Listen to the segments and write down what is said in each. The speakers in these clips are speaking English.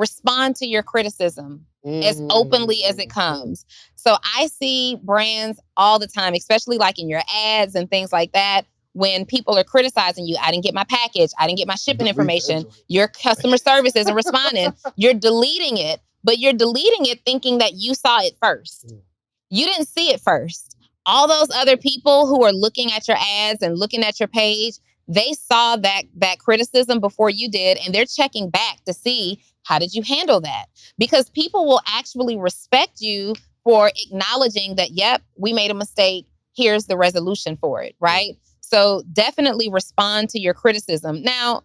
respond to your criticism as openly as it comes. So I see brands all the time, especially like in your ads and things like that. When people are criticizing you, I didn't get my package, I didn't get my shipping information, your customer service isn't responding, you're deleting it, but you're deleting it thinking that you saw it first. You didn't see it first. All those other people who are looking at your ads and looking at your page, they saw that criticism before you did, and they're checking back to see, how did you handle that? Because people will actually respect you for acknowledging that, yep, we made a mistake. Here's the resolution for it, right? So definitely respond to your criticism. Now,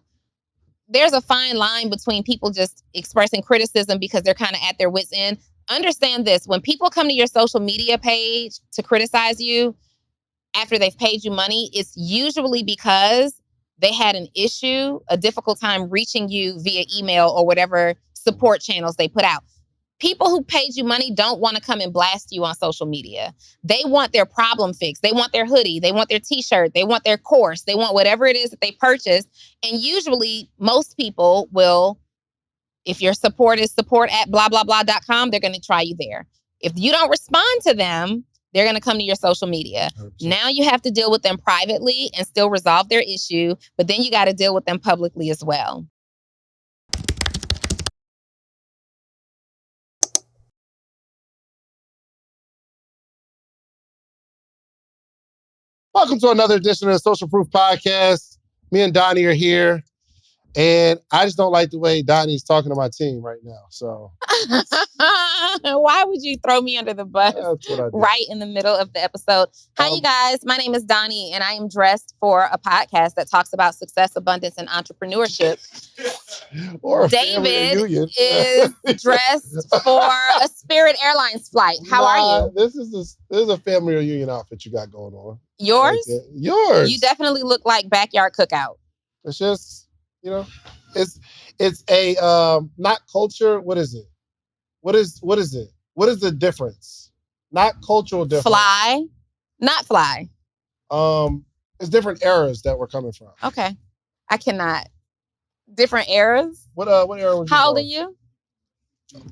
there's a fine line between people just expressing criticism because they're kind of at their wits' end. Understand this, when people come to your social media page to criticize you after they've paid you money, it's usually because they had an issue, a difficult time reaching you via email or whatever support channels they put out. People who paid you money don't want to come and blast you on social media. They want their problem fixed. They want their hoodie. They want their t-shirt. They want their course. They want whatever it is that they purchased. And usually most people will, if your support is support@blah-blah-blah.com, they're going to try you there. If you don't respond to them, they're going to come to your social media. 100%. Now you have to deal with them privately and still resolve their issue, but then you got to deal with them publicly as well. Welcome to another edition of the Social Proof Podcast. Me and Donni are here, and I just don't like the way Donnie's talking to my team right now. So, why would you throw me under the bus right in the middle of the episode? Hi, you guys. My name is Donni, and I am dressed for a podcast that talks about success, abundance, and entrepreneurship. Or David is dressed for a Spirit Airlines flight. How are you? This is a family reunion outfit you got going on. Yours? Right, yours. You definitely look like backyard cookout. It's just, it's a not culture. What is it? What is it? What is the difference? Not cultural difference. Fly, not fly. It's different eras that we're coming from. Okay, I cannot. Different eras. What era was you? How old are you?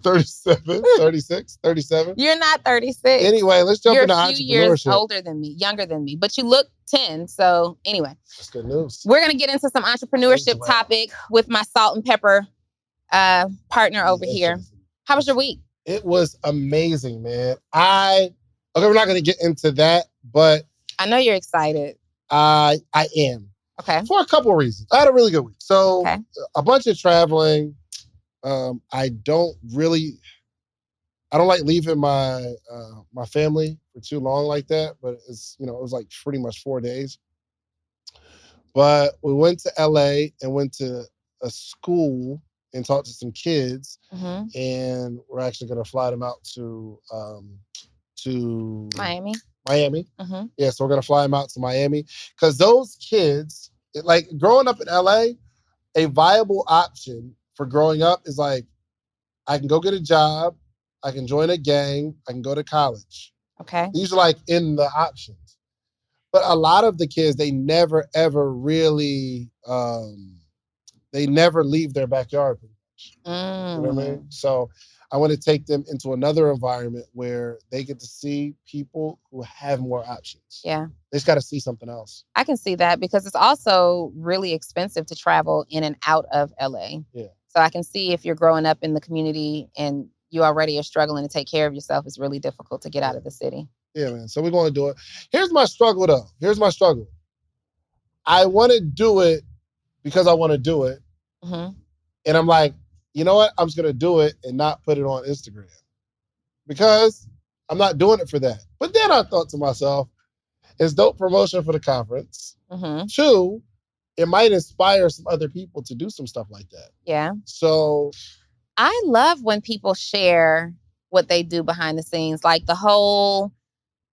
37, 36, 37. You're not 36. Anyway, let's jump into entrepreneurship. You're a few years older than me, younger than me, but you look 10. So anyway. That's good news. We're going to get into some entrepreneurship topic with my salt and pepper partner over here. How was your week? It was amazing, man. We're not going to get into that, but I know you're excited. I am. Okay. For a couple of reasons. I had a really good week. So a bunch of traveling. I don't like leaving my my family for too long like that, but it's, it was like pretty much 4 days. But we went to LA and went to a school and talked to some kids, and we're actually going to fly them out to Miami. Yeah, so we're going to fly them out to Miami because those kids, like growing up in LA, a viable option for growing up is like, I can go get a job, I can join a gang, I can go to college. Okay. These are like in the options. But a lot of the kids, they never, ever really, they never leave their backyard pretty much. You know what I mean? So I want to take them into another environment where they get to see people who have more options. Yeah. They just got to see something else. I can see that because it's also really expensive to travel in and out of LA. Yeah. So I can see if you're growing up in the community and you already are struggling to take care of yourself, it's really difficult to get out of the city. Yeah, man. So we're going to do it. Here's my struggle, though. I want to do it because I want to do it. And I'm like, you know what? I'm just going to do it and not put it on Instagram because I'm not doing it for that. But then I thought to myself, it's dope promotion for the conference. 2, it might inspire some other people to do some stuff like that. Yeah. So I love when people share what they do behind the scenes, like the whole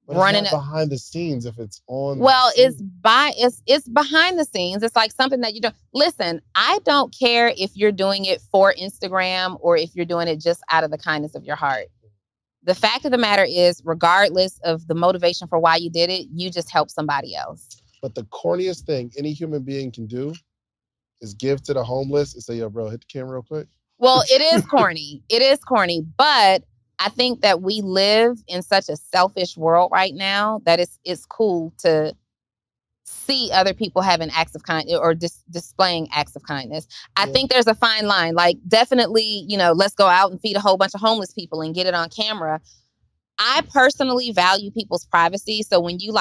running behind the scenes if it's on. Well, it's behind the scenes. It's like something that you don't listen. I don't care if you're doing it for Instagram or if you're doing it just out of the kindness of your heart. The fact of the matter is, regardless of the motivation for why you did it, you just help somebody else. But the corniest thing any human being can do is give to the homeless and say, yo, bro, hit the camera real quick. Well, it is corny. It is corny, but I think that we live in such a selfish world right now that it's cool to see other people having acts of kindness or displaying acts of kindness. I think there's a fine line. Like, definitely, let's go out and feed a whole bunch of homeless people and get it on camera. I personally value people's privacy. So when you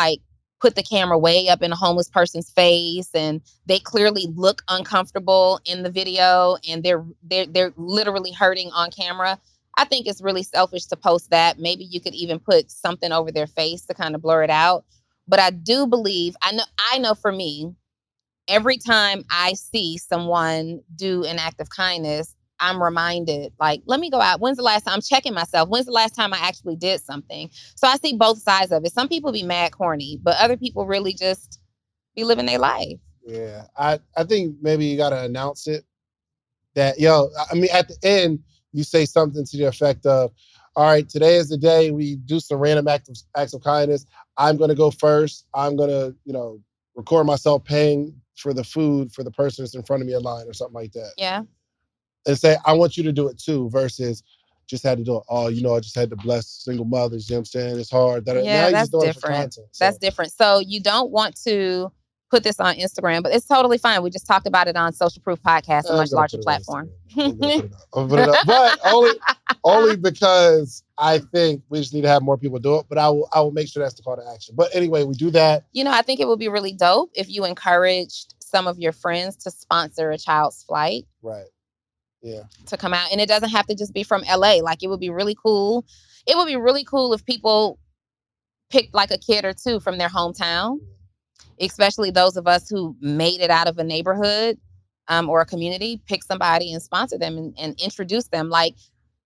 put the camera way up in a homeless person's face and they clearly look uncomfortable in the video and they're literally hurting on camera, I think it's really selfish to post that. Maybe you could even put something over their face to kind of blur it out. But I do believe, I know for me, every time I see someone do an act of kindness, I'm reminded, let me go out. When's the last time? I'm checking myself. When's the last time I actually did something? So I see both sides of it. Some people be mad corny, but other people really just be living their life. Yeah. I think maybe you got to announce it that, at the end, you say something to the effect of, all right, today is the day we do some random acts of kindness. I'm going to go first. I'm going to, record myself paying for the food for the person that's in front of me in line or something like that. Yeah. And say, I want you to do it too, versus just had to do it. Oh, I just had to bless single mothers. You know what I'm saying? It's hard. Yeah, that's different. That's different. So you don't want to put this on Instagram, but it's totally fine. We just talked about it on Social Proof Podcast, a much larger platform. I'm gonna put it up. But only because I think we just need to have more people do it. But I will make sure that's the call to action. But anyway, we do that. I think it would be really dope if you encouraged some of your friends to sponsor a child's flight. Right. Yeah. To come out. And it doesn't have to just be from LA. It would be really cool. It would be really cool if people picked a kid or two from their hometown, especially those of us who made it out of a neighborhood or a community, pick somebody and sponsor them and introduce them.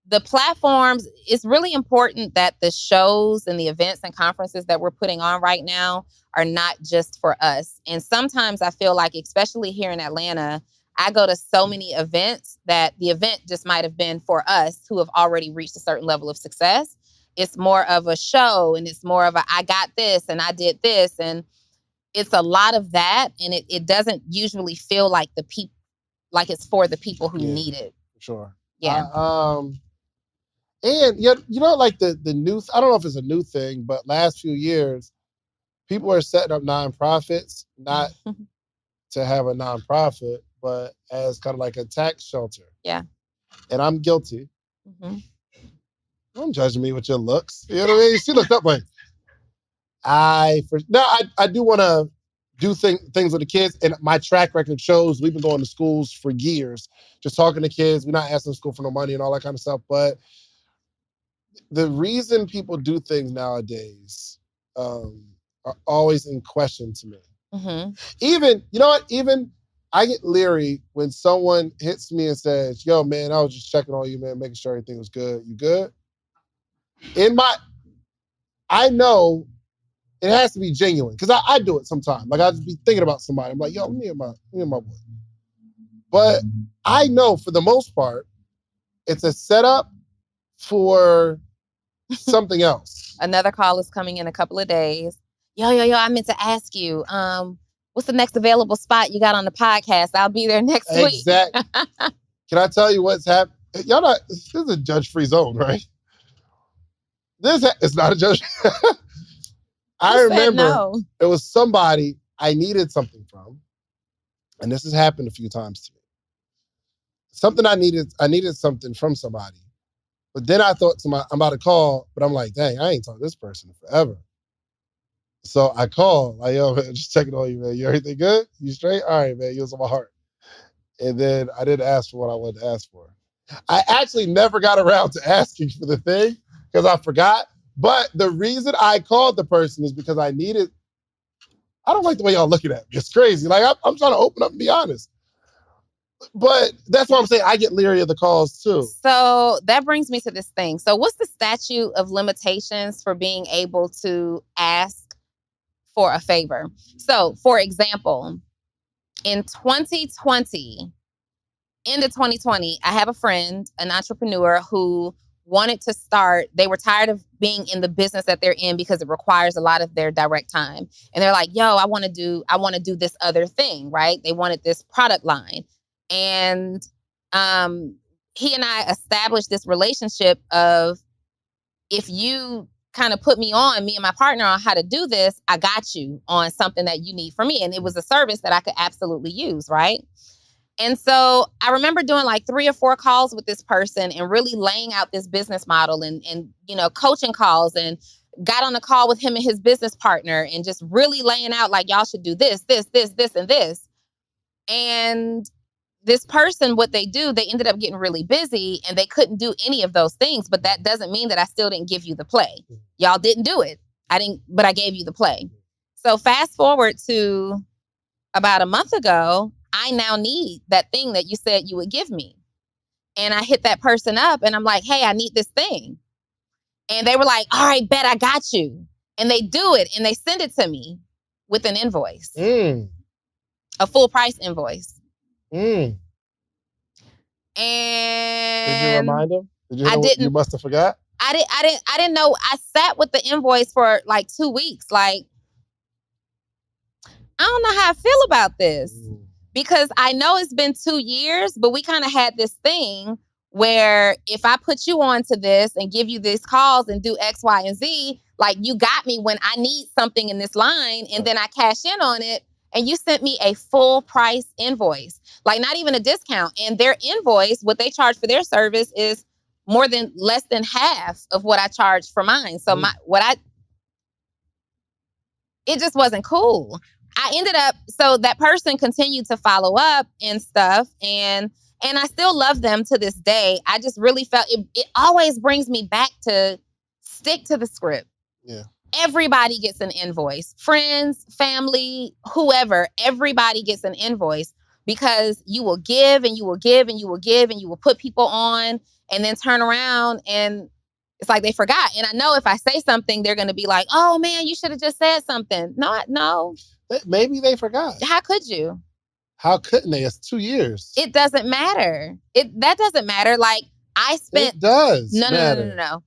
The platforms, it's really important that the shows and the events and conferences that we're putting on right now are not just for us. And sometimes I feel like, especially here in Atlanta, I go to so many events that the event just might have been for us who have already reached a certain level of success. It's more of a show and it's more of I got this and I did this. And it's a lot of that. And it doesn't usually feel like it's for the people who need it. Sure. Yeah. And the new, I don't know if it's a new thing, but last few years, people are setting up nonprofits, not to have a nonprofit, but as kind of like a tax shelter. Yeah. And I'm guilty. Mm-hmm. Don't judge me with your looks. You know what I mean? She looked up like, I do want to do things with the kids. And my track record shows we've been going to schools for years, just talking to kids. We're not asking school for no money and all that kind of stuff. But the reason people do things nowadays are always in question to me. Mm-hmm. Even I get leery when someone hits me and says, yo, man, I was just checking on you, man, making sure everything was good. You good? I know it has to be genuine because I do it sometimes. I just be thinking about somebody. I'm like, yo, me and my boy. But I know for the most part, it's a setup for something else. Another call is coming in a couple of days. Yo, I meant to ask you, what's the next available spot you got on the podcast? I'll be there next week. Exactly. Can I tell you what's happening? This is a judge-free zone, right? It's not a judge. I remember it was somebody I needed something from, and this has happened a few times to me. Something I needed something from somebody, but then I thought I'm about to call, but I'm like, dang, I ain't talked to this person forever. So I called, like, yo, man, just checking on you, man. You everything good? You straight? All right, man. You was on my heart. And then I didn't ask for what I wanted to ask for. I actually never got around to asking for the thing because I forgot. But the reason I called the person is because I don't like the way y'all looking at me. It's crazy. I'm trying to open up and be honest. But that's what I'm saying. I get leery of the calls too. So that brings me to this thing. So what's the statute of limitations for being able to ask for a favor? So, for example, in 2020, into 2020, I have a friend, an entrepreneur who wanted to start. They were tired of being in the business that they're in because it requires a lot of their direct time. And they're like, yo, I want to do this other thing, right? They wanted this product line. And he and I established this relationship of, if you kind of put me and my partner on how to do this, I got you on something that you need from me. And it was a service that I could absolutely use, right? And so I remember doing like 3 or 4 calls with this person and really laying out this business model and coaching calls, and got on a call with him and his business partner and just really laying out like, y'all should do this, this, this, this, and this. And this person, what they do, they ended up getting really busy and they couldn't do any of those things. But that doesn't mean that I still didn't give you the play. Y'all didn't do it. But I gave you the play. So fast forward to about a month ago, I now need that thing that you said you would give me. And I hit that person up and I'm like, hey, I need this thing. And they were like, all right, bet, I got you. And they do it and they send it to me with an invoice, a full price invoice. And did you remind them? I didn't. You must have forgot. I didn't know. I sat with the invoice for like 2 weeks. Like, I don't know how I feel about this, because I know it's been 2 years, but we kind of had this thing where if I put you onto this and give you these calls and do X, Y, and Z, like, you got me when I need something in this line, and then I cash in on it. And you sent me a full price invoice, like not even a discount. And their invoice, what they charge for their service, is less than half of what I charged for mine. So it just wasn't cool. I ended up, so that person continued to follow up and stuff. And I still love them to this day. I just really felt it always brings me back to stick to the script. Yeah. Everybody gets an invoice. Friends, family, whoever, everybody gets an invoice, because you will give and you will give and you will give and you will put people on and then turn around and it's like they forgot. And I know if I say something, they're going to be like, oh man, you should have just said something. No. Maybe they forgot. How could you? How couldn't they? It's 2 years. It doesn't matter. That doesn't matter. Like, I spent. It does. No.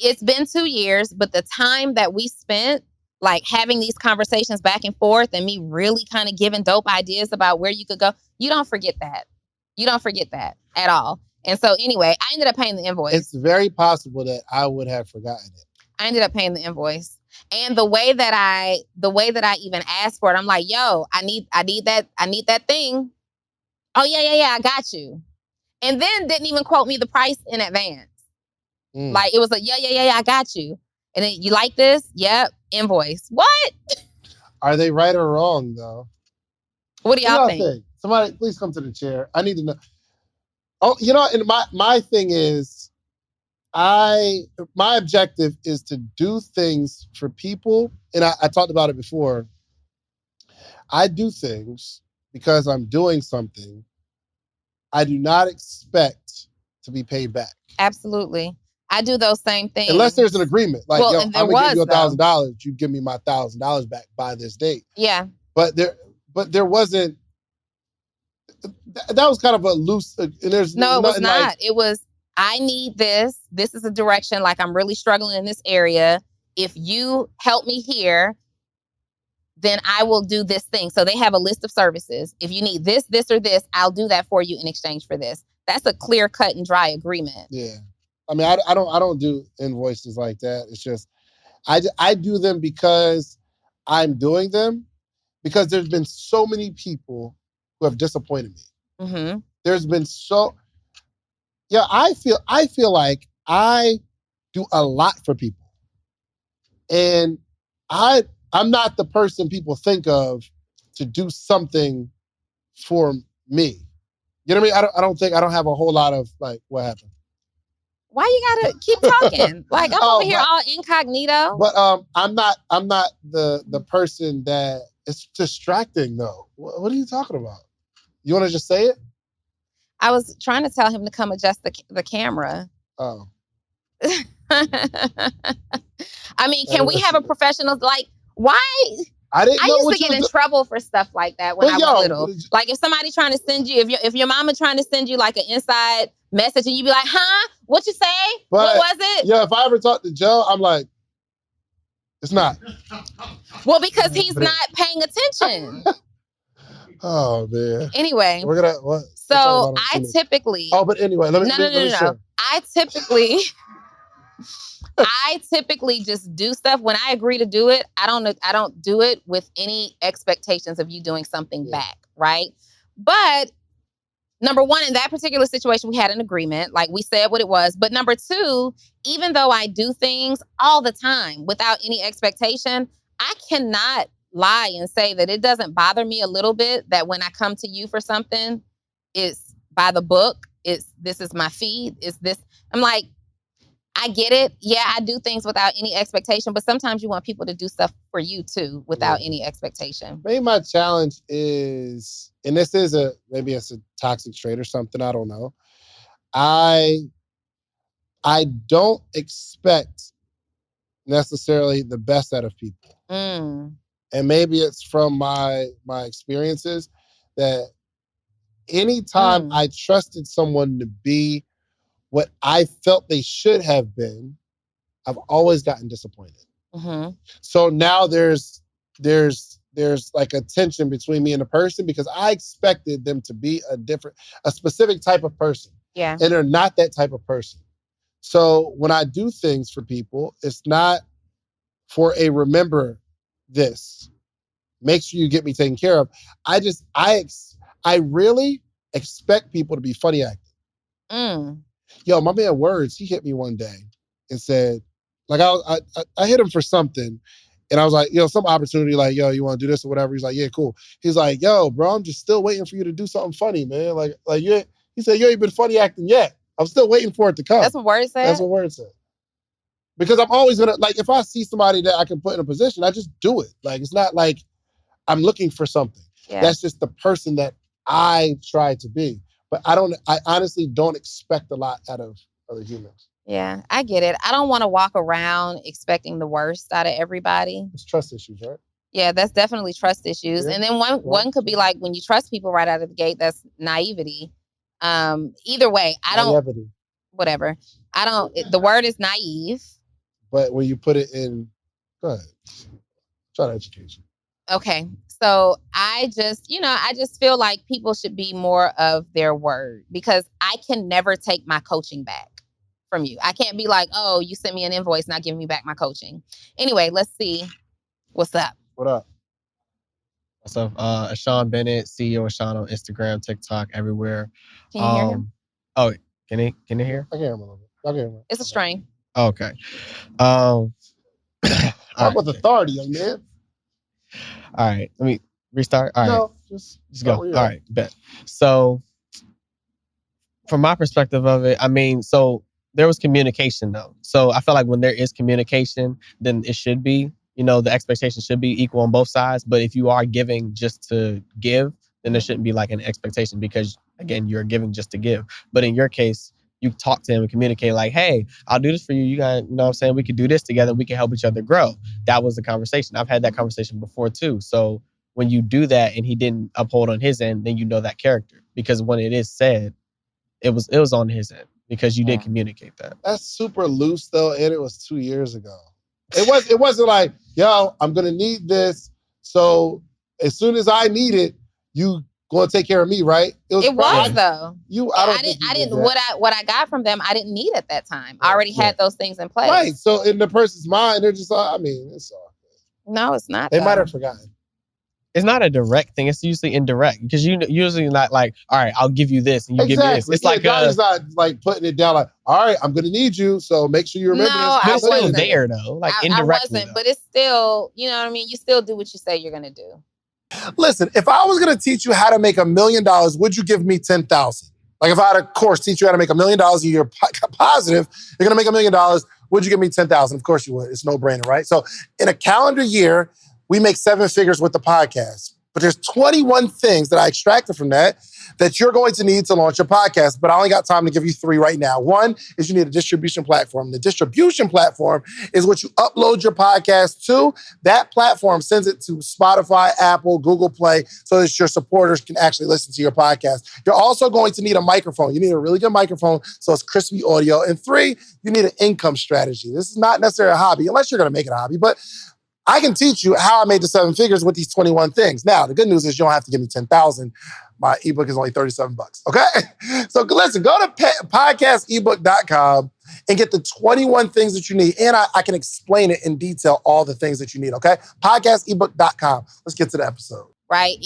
It's been 2 years, but the time that we spent, like, having these conversations back and forth and me really kind of giving dope ideas about where you could go, you don't forget that. You don't forget that at all. And so anyway, I ended up paying the invoice. It's very possible that I would have forgotten it. I ended up paying the invoice. And the way that I even asked for it, I'm like, yo, I need that thing. Oh yeah, I got you. And then didn't even quote me the price in advance. Like, it was like, yeah, I got you. And then, you like this? Yep, invoice. What? Are they right or wrong, though? What do y'all think? Somebody, please come to the chair. I need to know. Oh, and my thing is, my objective is to do things for people. And I talked about it before. I do things because I'm doing something. I do not expect to be paid back. Absolutely. I do those same things. Unless there's an agreement. Like, I'm going to give you $1,000. You give me my $1,000 back by this date. Yeah. But there wasn't, that was kind of a loose, and there's no, it was not. Like, it was, I need this. This is a direction. Like, I'm really struggling in this area. If you help me here, then I will do this thing. So they have a list of services. If you need this, this, or this, I'll do that for you in exchange for this. That's a clear cut and dry agreement. Yeah. I mean, I don't do invoices like that. It's just, I do them because I'm doing them, because there's been so many people who have disappointed me. Mm-hmm. There's been I feel like I do a lot for people, and I'm not the person people think of to do something for me. You know what I mean? I don't have a whole lot of, like, what happened? Why you gotta keep talking? Like, I'm over here all incognito. But I'm not the person that, it's distracting though. What are you talking about? You want to just say it? I was trying to tell him to come adjust the camera. Oh. I mean, can we have a professional? Like, why? I used to get in trouble for stuff like that when I was little. Like, if somebody trying to send you, if your mama trying to send you like an inside message, and you be like, huh? What you say? What was it? Yeah, if I ever talk to Joe, I'm like, it's not. Well, because he's not paying attention. Oh man. Anyway, We're gonna what? So I typically. Oh, but anyway, let me No. I typically just do stuff when I agree to do it. I don't do it with any expectations of you doing something back, right? But number one, in that particular situation, we had an agreement. Like we said what it was. But number two, even though I do things all the time without any expectation, I cannot lie and say that it doesn't bother me a little bit that when I come to you for something, it's by the book. This is my fee. It's this. I'm like, I get it. Yeah, I do things without any expectation, but sometimes you want people to do stuff for you too without any expectation. Maybe my challenge is, and this is maybe it's a toxic trait or something, I don't know. I don't expect necessarily the best out of people. And maybe it's from my experiences that anytime I trusted someone to be what I felt they should have been, I've always gotten disappointed. So now there's like a tension between me and the person because I expected them to be a specific type of person. Yeah. And they're not that type of person. So when I do things for people, it's not for a remember this. Make sure you get me taken care of. I really expect people to be funny acting. Yo, my man Words, he hit me one day and said, like I hit him for something. And I was like, some opportunity, like, yo, you want to do this or whatever? He's like, yeah, cool. He's like, yo, bro, I'm just still waiting for you to do something funny, man. He said, you ain't been funny acting yet. I'm still waiting for it to come. That's what Word said? That's what Word said. Because I'm always gonna, like, if I see somebody that I can put in a position, I just do it. Like, it's not like I'm looking for something. Yeah. That's just the person that I try to be. But I honestly don't expect a lot out of other humans. Yeah, I get it. I don't want to walk around expecting the worst out of everybody. It's trust issues, right? Yeah, that's definitely trust issues. Yeah. And then one could be like when you trust people right out of the gate, that's naivety. Either way, whatever. The word is naive. But when you put it in, go ahead. Try to educate you. Okay. So I just feel like people should be more of their word because I can never take my coaching back from you. I can't be like, oh, you sent me an invoice, not giving me back my coaching. Anyway, let's see. What's up? What up? What's up? Sean Bennett, CEO of Sean on Instagram, TikTok, everywhere. Can you hear him? Oh, can you hear? I can hear him a little bit. It's a strain. Okay. Talk with authority, young man. All right. Let me restart. All right. No, just go. All right. Bet. So from my perspective of it, I mean, so there was communication though. So I feel like when there is communication, then it should be, the expectation should be equal on both sides. But if you are giving just to give, then there shouldn't be like an expectation because again, you're giving just to give. But in your case, you talk to him and communicate like, hey, I'll do this for you. You got, what I'm saying? We could do this together. We can help each other grow. That was the conversation. I've had that conversation before too. So when you do that and he didn't uphold on his end, then you know that character. Because when it is said, it was on his end because you did communicate that. That's super loose though. And it was 2 years ago. It wasn't like, yo, I'm going to need this. So as soon as I need it, you going to take care of me, right? It was though. I didn't. What I got from them, I didn't need at that time. I already had those things in place. Right. So in the person's mind, they're just it's all good. No, it's not. They might have forgotten. It's not a direct thing. It's usually indirect because you usually not like, all right, I'll give you this and you give me this. It's like Donnie's not like putting it down like, all right, I'm going to need you, so make sure you remember this. You're still there though, like indirectly. I wasn't, but it's still, you know what I mean. You still do what you say you're going to do. Listen, if I was going to teach you how to make $1 million, would you give me 10,000? Like if I had a course teach you how to make $1 million a year positive, you're going to make $1 million. Would you give me 10,000? Of course you would. It's no brainer, right? So in a calendar year, we make 7 figures with the podcast. But there's 21 things that I extracted from that you're going to need to launch your podcast. But I only got time to give you 3 right now. One is you need a distribution platform. The distribution platform is what you upload your podcast to. That platform sends it to Spotify, Apple, Google Play, so that your supporters can actually listen to your podcast. You're also going to need a microphone. You need a really good microphone so it's crispy audio. And 3, you need an income strategy. This is not necessarily a hobby, unless you're going to make it a hobby. But I can teach you how I made the 7 figures with these 21 things. Now, the good news is you don't have to give me 10,000. My ebook is only $37, okay? So listen, go to podcastebook.com and get the 21 things that you need. And I can explain it in detail, all the things that you need, okay? Podcastebook.com. Let's get to the episode. Right?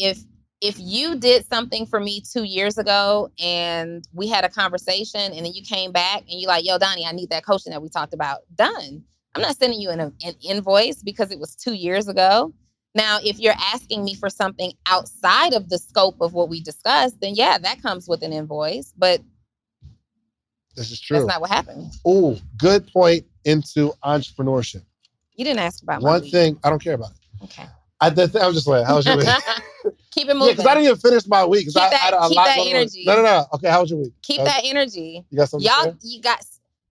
If you did something for me 2 years ago and we had a conversation and then you came back and you're like, yo, Donni, I need that coaching that we talked about. Done. I'm not sending you an invoice because it was 2 years ago. Now, if you're asking me for something outside of the scope of what we discussed, then yeah, that comes with an invoice. But this is true. That's not what happened. Oh, good point into entrepreneurship. You didn't ask about one thing. I don't care about it. Okay. I was just like, how was your week? Keep it moving. Yeah, because I didn't even finish my week. Keep that energy. No. Okay, how was your week? Keep that energy. You got something to say?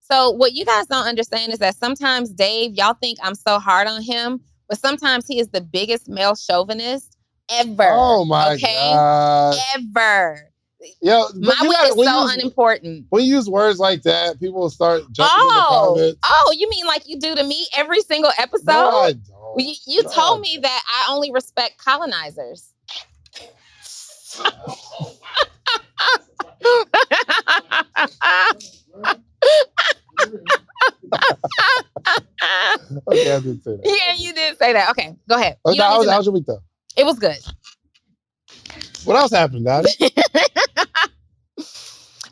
So what you guys don't understand is that sometimes Dave, y'all think I'm so hard on him, but sometimes he is the biggest male chauvinist ever. Oh my God. Ever. Yo, my week is so unimportant. When you use words like that, people will start jumping in the comments. Oh, you mean like you do to me every single episode? No, I don't. You told me that I only respect colonizers. Okay, I did say that. Yeah, you did say that. Okay, go ahead. How was your week though? It was good. What else happened, Donni?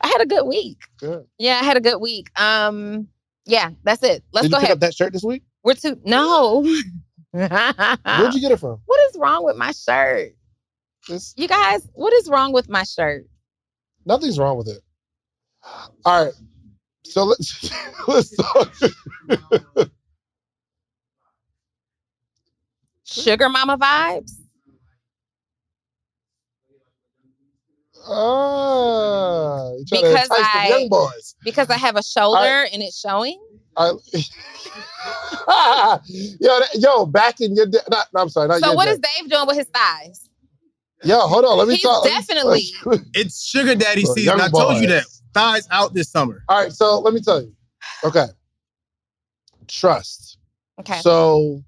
I had a good week. Good. Yeah, I had a good week. Yeah, that's it. Let's go ahead. Did you pick up that shirt this week? No. Where'd you get it from? What is wrong with my shirt? You guys, what is wrong with my shirt? Nothing's wrong with it. All right. So let's talk. Sugar mama vibes? You trying to entice the young boys. Because I have a shoulder and it's showing? Yo, back in your day. I'm sorry. So what is Dave doing with his thighs? Yo, hold on. Let me talk. Definitely. It's sugar daddy season. I told you that. Thighs out this summer. All right, so let me tell you. Okay. Trust. Okay. So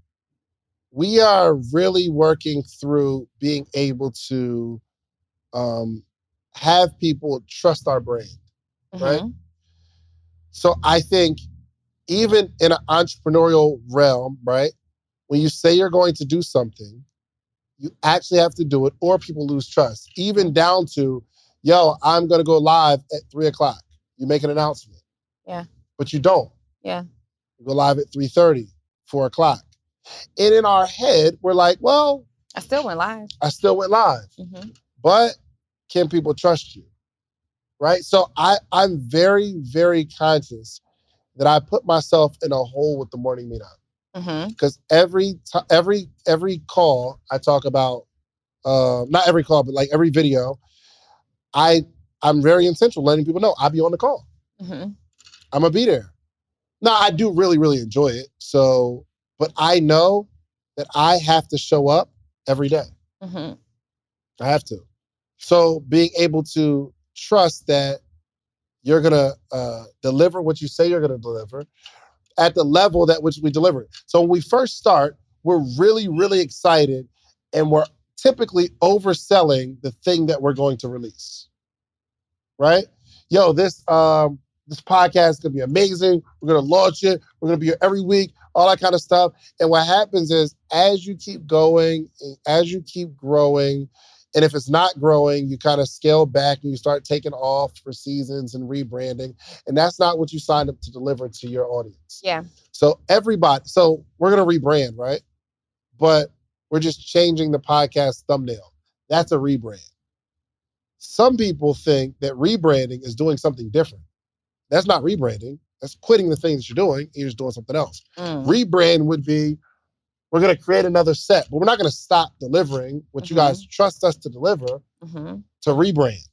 we are really working through being able to have people trust our brand, right? So I think even in an entrepreneurial realm, right, when you say you're going to do something, you actually have to do it or people lose trust. Even down to, yo, I'm going to go live at 3:00. You make an announcement. Yeah. But you don't. Yeah. You go live at 3:30, 4:00. And in our head, we're like, well. I still went live. But can people trust you? Right? So I'm very, very conscious that I put myself in a hole with the morning meetup. Because every call I talk about, not every call, but like every video, I'm very intentional letting people know I'll be on the call. I'm gonna be there. Now I do really, really enjoy it. So, but I know that I have to show up every day. I have to. So being able to trust that you're gonna deliver what you say you're gonna deliver at the level that which we deliver it. So when we first start, we're really, really excited and we're typically overselling the thing that we're going to release. Right? Yo, this podcast is gonna be amazing. We're gonna launch it. We're gonna be here every week, all that kind of stuff. And what happens is as you keep going, as you keep growing, and if it's not growing, you kind of scale back and you start taking off for seasons and rebranding. And that's not what you signed up to deliver to your audience. Yeah. So we're gonna rebrand, right? But we're just changing the podcast thumbnail. That's a rebrand. Some people think that rebranding is doing something different. That's not rebranding. That's quitting the things you're doing and you're just doing something else. Rebrand would be, we're going to create another set, but we're not going to stop delivering what you guys trust us to deliver to rebrand.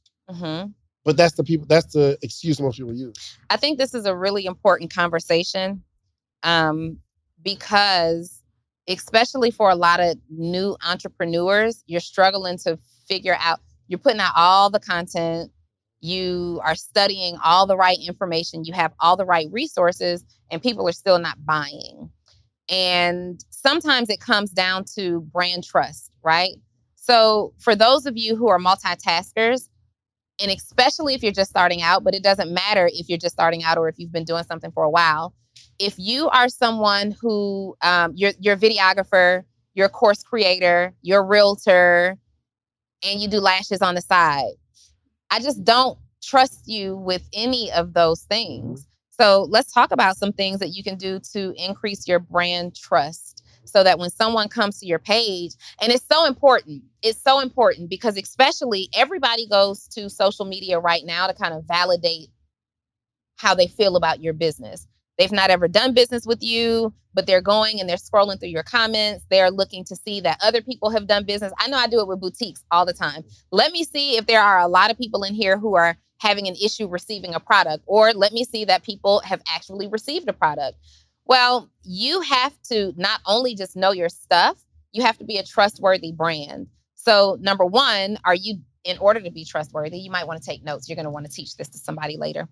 But that's the excuse most people use. I think this is a really important conversation because especially for a lot of new entrepreneurs, you're struggling to figure out, you're putting out all the content, you are studying all the right information, you have all the right resources, and people are still not buying. And sometimes it comes down to brand trust, right? So for those of you who are multitaskers, and especially if you're just starting out, but it doesn't matter if you're just starting out or if you've been doing something for a while. If you are someone who, you're a videographer, you're a course creator, you're a realtor, and you do lashes on the side, I just don't trust you with any of those things. So let's talk about some things that you can do to increase your brand trust so that when someone comes to your page, and it's so important. It's so important because especially everybody goes to social media right now to kind of validate how they feel about your business. They've not ever done business with you, but they're going and they're scrolling through your comments. They're looking to see that other people have done business. I know I do it with boutiques all the time. Let me see if there are a lot of people in here who are having an issue receiving a product, or let me see that people have actually received a product. Well, you have to not only just know your stuff, you have to be a trustworthy brand. So number one, in order to be trustworthy, you might want to take notes. You're going to want to teach this to somebody later.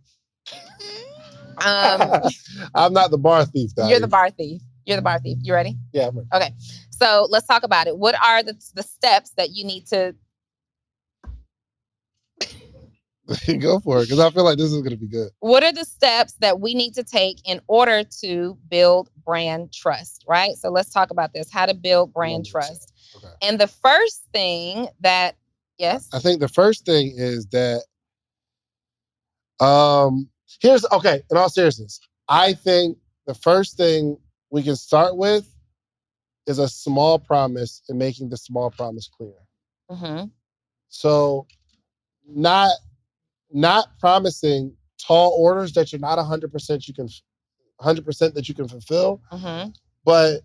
I'm not the bar thief, Donni. You're the bar thief. You're the bar thief. You ready? Yeah, I'm ready. Okay. So let's talk about it. What are the steps that you need to... Go for it, because I feel like this is going to be good. What are the steps that we need to take in order to build brand trust, right? So let's talk about this, how to build brand trust. Okay. And the first thing that, yes? I think the first thing is that, in all seriousness, I think the first thing we can start with is a small promise and making the small promise clear. Mm-hmm. So not promising tall orders that you're not 100% that you can fulfill, mm-hmm. but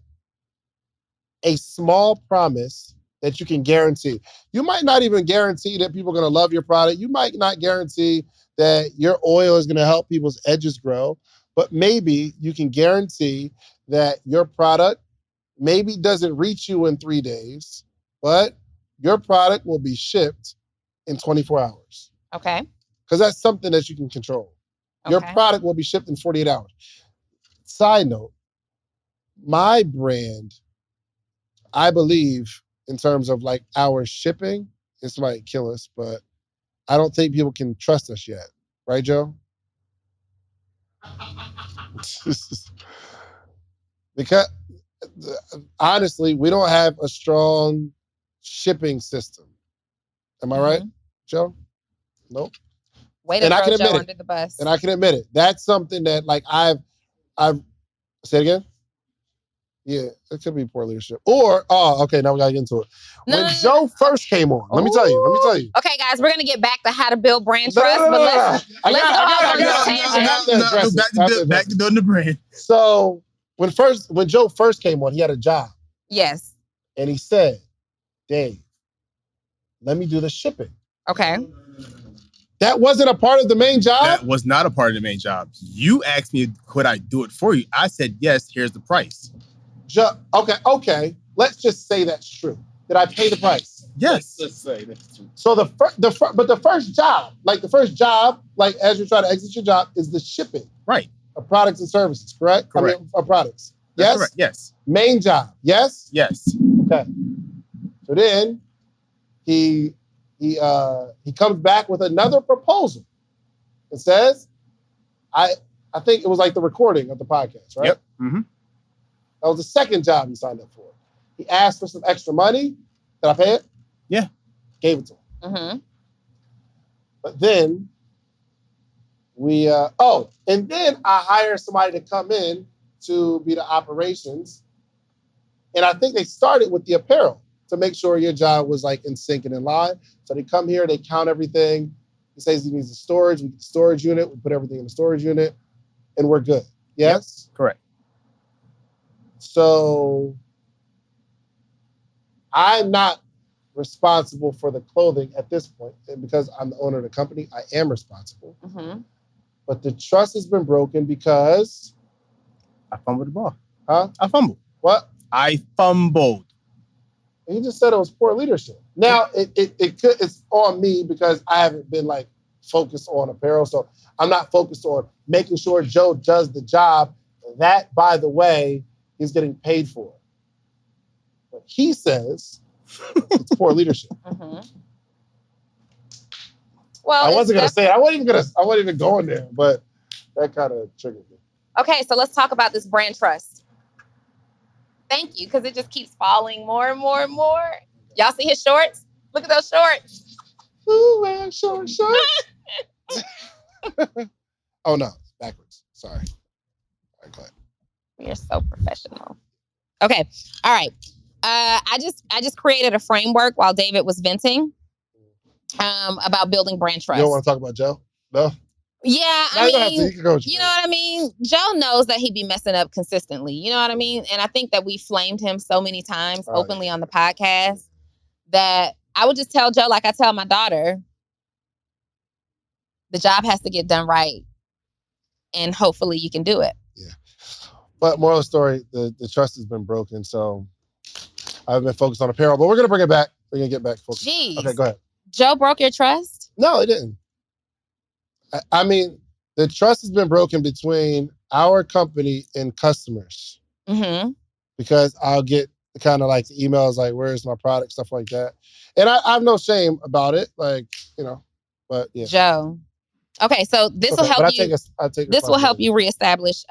a small promise that you can guarantee. You might not even guarantee that people are going to love your product. You might not guarantee that your oil is going to help people's edges grow, but maybe you can guarantee that your product maybe doesn't reach you in 3 days, but your product will be shipped in 24 hours. Okay. Because that's something that you can control. Okay. Your product will be shipped in 48 hours. Side note, my brand, I believe in terms of like our shipping, this might kill us, but I don't think people can trust us yet. Right, Joe? Because honestly, we don't have a strong shipping system. Am I right, Joe? Nope. Way to throw Joe under the bus. And I can admit it. That's something that like I've say it again? Yeah, it could be poor leadership. Or, okay, now we gotta get into it. When Joe first came on, let me tell you. Okay, guys, we're gonna get back to how to build brand trust, but let's go off on this tangent. Back to building the brand. So when Joe first came on, he had a job. Yes. And he said, Dave, let me do the shipping. Okay. That wasn't a part of the main job? That was not a part of the main job. You asked me, could I do it for you? I said, yes, here's the price. Okay. Let's just say that's true. Did I pay the price? Yes. Let's say that's true. So the first job, like as you're trying to exit your job, is the shipping. Right. Of products and services, correct? Correct. Of products. That's yes? Correct. Yes. Main job, yes? Yes. Okay. So then he comes back with another proposal. It says, I think it was like the recording of the podcast, right? Yep. Mm-hmm. That was the second job he signed up for. He asked for some extra money. Did I pay it? Yeah. Gave it to him. Mm-hmm. But then and then I hired somebody to come in to be the operations. And I think they started with the apparel to make sure your job was like in sync and in line. So they come here, they count everything. He says he needs a storage. We get the storage unit. We put everything in the storage unit and we're good. Yes? Yep. Correct. So I'm not responsible for the clothing at this point. And because I'm the owner of the company, I am responsible. Mm-hmm. But the trust has been broken because... I fumbled the ball. Huh? I fumbled. What? I fumbled. He just said it was poor leadership. Now, it's on me because I haven't been like focused on apparel. So I'm not focused on making sure Joe does the job. That, by the way, he's getting paid for it. But he says it's poor leadership. Well, I wasn't gonna say it. I wasn't even going there, but that kind of triggered me. Okay, so let's talk about this brand trust. Thank you, because it just keeps falling more and more and more. Y'all see his shorts? Look at those shorts. Who wears short shorts? Oh no, backwards. Sorry. All right, go ahead. You're so professional. Okay, all right. I just created a framework while David was venting about building brand trust. You don't want to talk about Joe? No? Yeah, I mean, you know what I mean? Joe knows that he be messing up consistently. You know what I mean? And I think that we flamed him so many times openly on the podcast that I would just tell Joe, like I tell my daughter, the job has to get done right. And hopefully you can do it. Yeah. But moral of the story, the trust has been broken. So I've been focused on apparel, but we're going to bring it back. We're going to get back focused. Jeez. Okay, go ahead. Joe broke your trust? No, it didn't. I mean, the trust has been broken between our company and customers. Mm-hmm. Because I'll get kind of like emails like, where's my product, stuff like that. And I have no shame about it. Like, but yeah. Joe. Okay, so this will help you. This will help you reestablish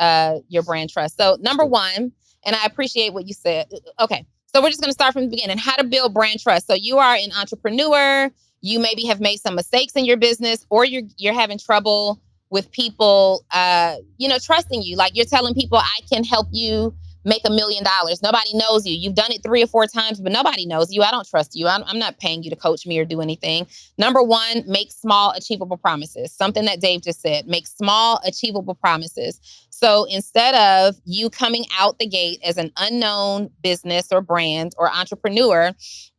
your brand trust. So number one, and I appreciate what you said. Okay, so we're just going to start from the beginning. How to build brand trust. So you are an entrepreneur. You maybe have made some mistakes in your business, or you're having trouble with people, trusting you. Like you're telling people, I can help you make $1 million. Nobody knows you. You've done it 3 or 4 times, but nobody knows you. I don't trust you. I'm not paying you to coach me or do anything. Number one, make small, achievable promises. Something that Dave just said, make small, achievable promises. So instead of you coming out the gate as an unknown business or brand or entrepreneur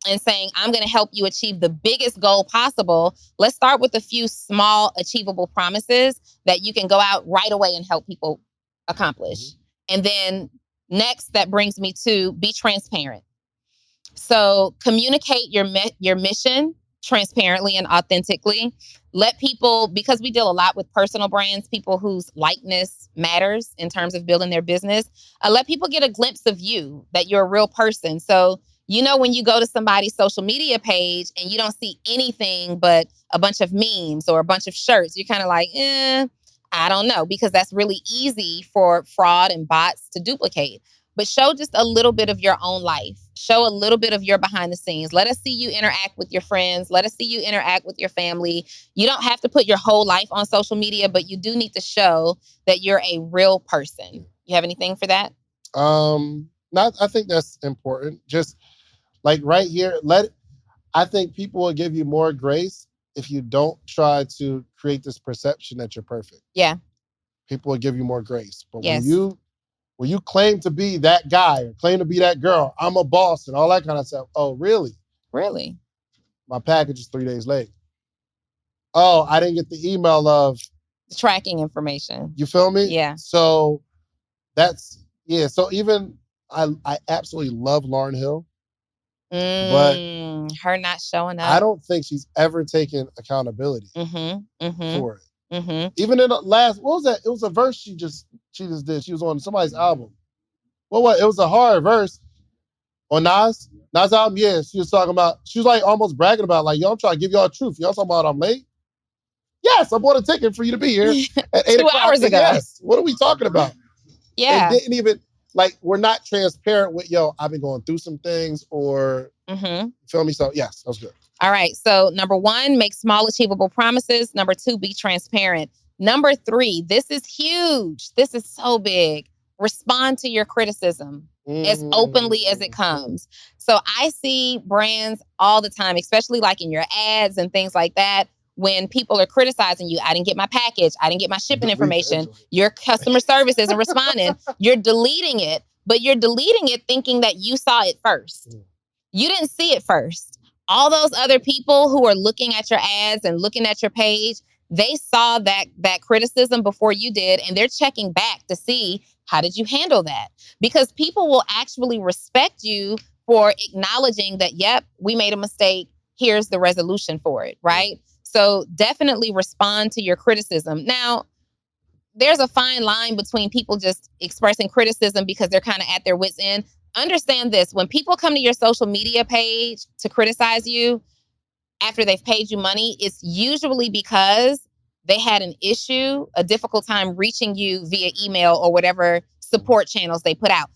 and saying, I'm going to help you achieve the biggest goal possible, let's start with a few small, achievable promises that you can go out right away and help people accomplish. And then next, that brings me to be transparent. So communicate your mission transparently and authentically. Let people, because we deal a lot with personal brands, people whose likeness matters in terms of building their business, let people get a glimpse of you, that you're a real person. So, when you go to somebody's social media page and you don't see anything but a bunch of memes or a bunch of shirts, you're kind of like, I don't know, because that's really easy for fraud and bots to duplicate. But show just a little bit of your own life. Show a little bit of your behind the scenes. Let us see you interact with your friends. Let us see you interact with your family. You don't have to put your whole life on social media, but you do need to show that you're a real person. You have anything for that? I think that's important. Just like right here, I think people will give you more grace if you don't try to create this perception that you're perfect. Yeah. People will give you more grace. But when you claim to be that guy or claim to be that girl, I'm a boss and all that kind of stuff. Oh, really? Really? My package is 3 days late. Oh, I didn't get the email of the tracking information. You feel me? Yeah. So so even I absolutely love Lauryn Hill. But her not showing up. I don't think she's ever taken accountability for it. Mm-hmm. Even in the last, what was that? It was a verse she just did. She was on somebody's album. What? It was a hard verse on Nas album. Yeah, she was talking about. She was like almost bragging about like, yo, I'm trying to give y'all the truth. Y'all talking about I'm late? Yes, I bought a ticket for you to be here at 8 o'clock. 2 hours ago. Yes. What are we talking about? Yeah. It didn't even we're not transparent with I've been going through some things or feel me. So yes, that was good. All right. So number one, make small, achievable promises. Number two, be transparent. Number three, this is huge. This is so big. Respond to your criticism as openly as it comes. So I see brands all the time, especially like in your ads and things like that, when people are criticizing you. I didn't get my package. I didn't get my shipping information. Your customer service isn't responding. You're deleting it, but you're deleting it thinking that you saw it first. You didn't see it first. All those other people who are looking at your ads and looking at your page, they saw that criticism before you did, and they're checking back to see, how did you handle that? Because people will actually respect you for acknowledging that, yep, we made a mistake. Here's the resolution for it, right? So definitely respond to your criticism. Now, there's a fine line between people just expressing criticism because they're kind of at their wits' end. Understand this: when people come to your social media page to criticize you after they've paid you money, it's usually because they had an issue, a difficult time reaching you via email or whatever support channels they put out.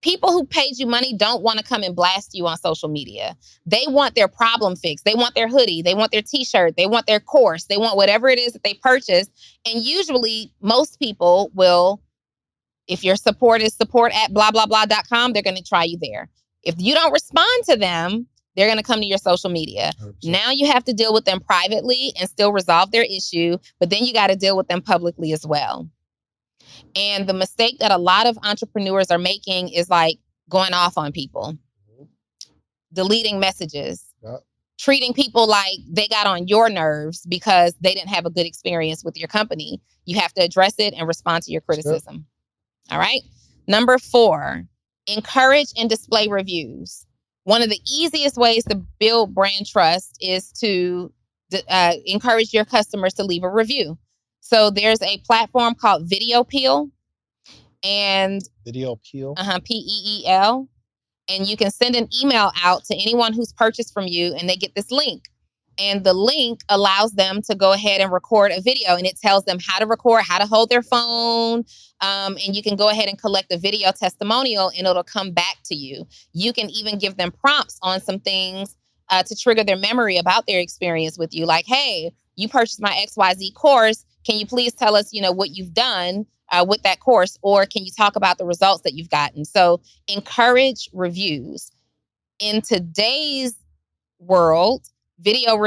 People who paid you money don't want to come and blast you on social media. They want their problem fixed. They want their hoodie. They want their t-shirt. They want their course. They want whatever it is that they purchased. And usually most people will, if your support is support at blah, blah, blah.com, they're going to try you there. If you don't respond to them, they're going to come to your social media. 100%. Now you have to deal with them privately and still resolve their issue, but then you got to deal with them publicly as well. And the mistake that a lot of entrepreneurs are making is like going off on people, deleting messages, treating people like they got on your nerves because they didn't have a good experience with your company. You have to address it and respond to your criticism. All right. Number 4, encourage and display reviews. One of the easiest ways to build brand trust is to encourage your customers to leave a review. So there's a platform called Video Peel. And Video Peel? Peel. And you can send an email out to anyone who's purchased from you, and they get this link. And the link allows them to go ahead and record a video, and it tells them how to record, how to hold their phone. And you can go ahead and collect a video testimonial, and it'll come back to you. You can even give them prompts on some things to trigger their memory about their experience with you. Like, hey, you purchased my XYZ course. Can you please tell us, what you've done with that course? Or can you talk about the results that you've gotten? So encourage reviews. In today's world, video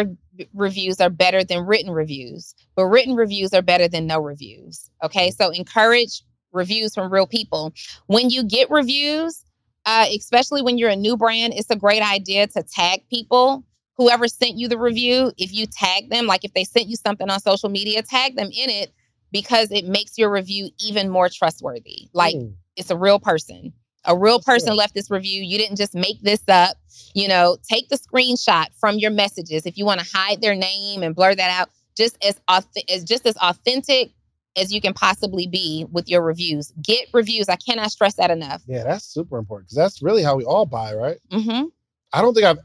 reviews are better than written reviews, but written reviews are better than no reviews. Okay, so encourage reviews from real people. When you get reviews, especially when you're a new brand, it's a great idea to tag people. Whoever sent you the review, if you tag them, like if they sent you something on social media, tag them in it, because it makes your review even more trustworthy. Like it's a real person. A real person left this review. You didn't just make this up. Take the screenshot from your messages. If you want to hide their name and blur that out, just as authentic as you can possibly be with your reviews. Get reviews. I cannot stress that enough. Yeah, that's super important, because that's really how we all buy, right? Mm-hmm. I don't think I've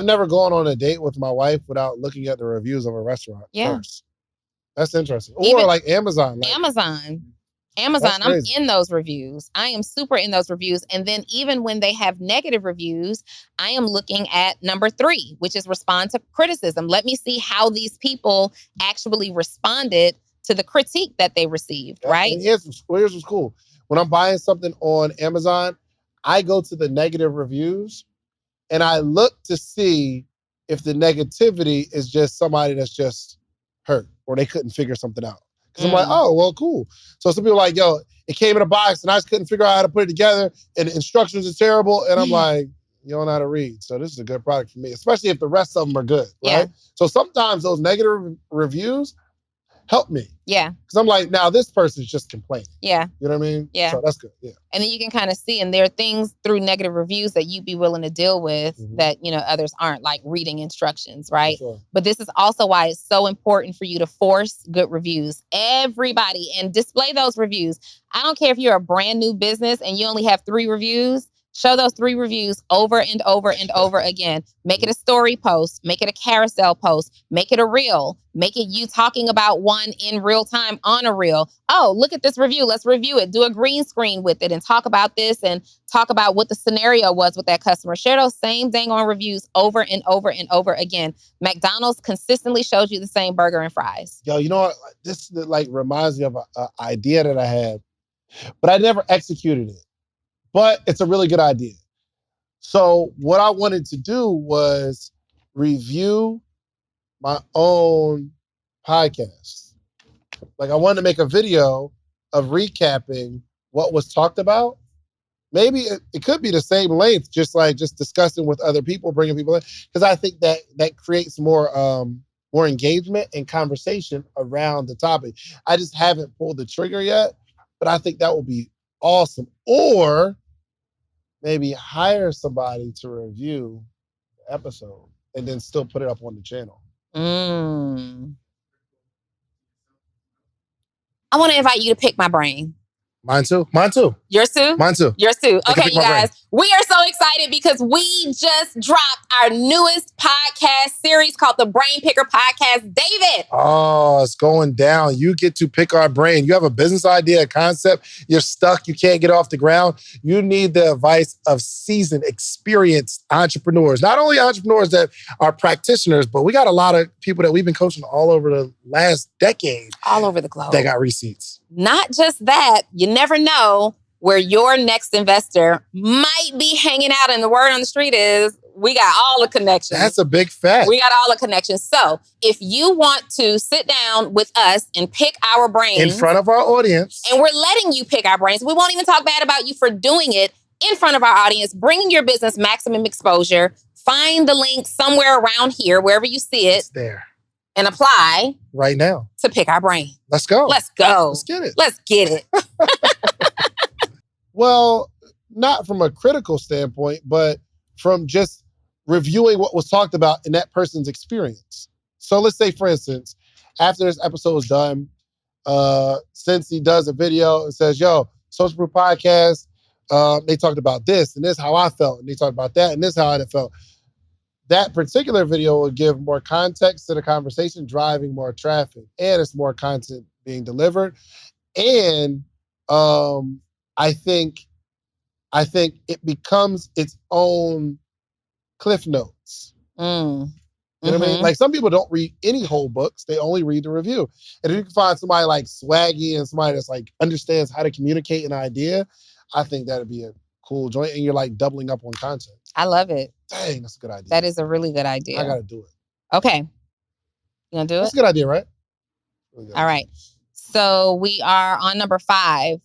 never gone on a date with my wife without looking at the reviews of a restaurant first. That's interesting. Or like Amazon. Amazon, I'm in those reviews. I am super in those reviews. And then even when they have negative reviews, I am looking at number 3, which is respond to criticism. Let me see how these people actually responded to the critique that they received, right? And here's what's cool. When I'm buying something on Amazon, I go to the negative reviews and I look to see if the negativity is just somebody that's just hurt or they couldn't figure something out. Because I'm like, oh, well, cool. So some people are like, yo, it came in a box and I just couldn't figure out how to put it together and the instructions are terrible. And I'm like, you don't know how to read. So this is a good product for me, especially if the rest of them are good, right? So sometimes those negative reviews help me. Yeah. Because I'm like, now this person's just complaining. Yeah. You know what I mean? Yeah. So that's good. Yeah. And then you can kind of see, and there are things through negative reviews that you'd be willing to deal with that, others aren't, like reading instructions, right? Sure. But this is also why it's so important for you to force good reviews. Everybody, and display those reviews. I don't care if you're a brand new business and you only have 3 reviews. Show those 3 reviews over and over and over again. Make it a story post. Make it a carousel post. Make it a reel. Make it you talking about one in real time on a reel. Oh, look at this review. Let's review it. Do a green screen with it and talk about this and talk about what the scenario was with that customer. Share those same dang on reviews over and over and over again. McDonald's consistently shows you the same burger and fries. Yo, you know what? This like reminds me of an idea that I had, but I never executed it. But it's a really good idea. So what I wanted to do was review my own podcast. Like I wanted to make a video of recapping what was talked about. Maybe it could be the same length, just discussing with other people, bringing people in. Because I think that creates more engagement and conversation around the topic. I just haven't pulled the trigger yet, but I think that will be awesome. Or maybe hire somebody to review the episode and then still put it up on the channel. I want to invite you to pick my brain. Mine too. Mine too. Yours too? Mine too. Yours too. I can Okay, pick you my brain. guys. We are so excited because we just dropped our newest podcast series called the Brain Picker Podcast. David. Oh, it's going down. You get to pick our brain. You have a business idea, a concept. You're stuck. You can't get off the ground. You need the advice of seasoned, experienced entrepreneurs. Not only entrepreneurs that are practitioners, but we got a lot of people that we've been coaching all over the last decade. All over the globe. They got receipts. Not just that, you never know where your next investor might be hanging out. And the word on the street is we got all the connections. That's a big fact. We got all the connections. So if you want to sit down with us and pick our brains in front of our audience, and we're letting you pick our brains, we won't even talk bad about you for doing it in front of our audience, bringing your business maximum exposure. Find the link somewhere around here, wherever you see it. It's there. And apply right now to pick our brain. Let's go. Let's go. Let's get it. Let's get it. Well, not from a critical standpoint, but from just reviewing what was talked about in that person's experience. So let's say, for instance, after this episode is done, Cincy does a video and says, yo, Social Proof Podcast, they talked about this and this, how I felt, and they talked about that and this, how I felt. That particular video will give more context to the conversation, driving more traffic, and it's more content being delivered. And I think it becomes its own Cliff Notes. You know what I mean? Like, some people don't read any whole books. They only read the review. And if you can find somebody like swaggy and somebody that's like understands how to communicate an idea, I think that'd be a cool joint. And you're like doubling up on content. I love it. Dang, that's a good idea. That is a really good idea. I gotta do it. Okay. You gonna do it? That's a good idea, right? Really all right. So we are on number 5.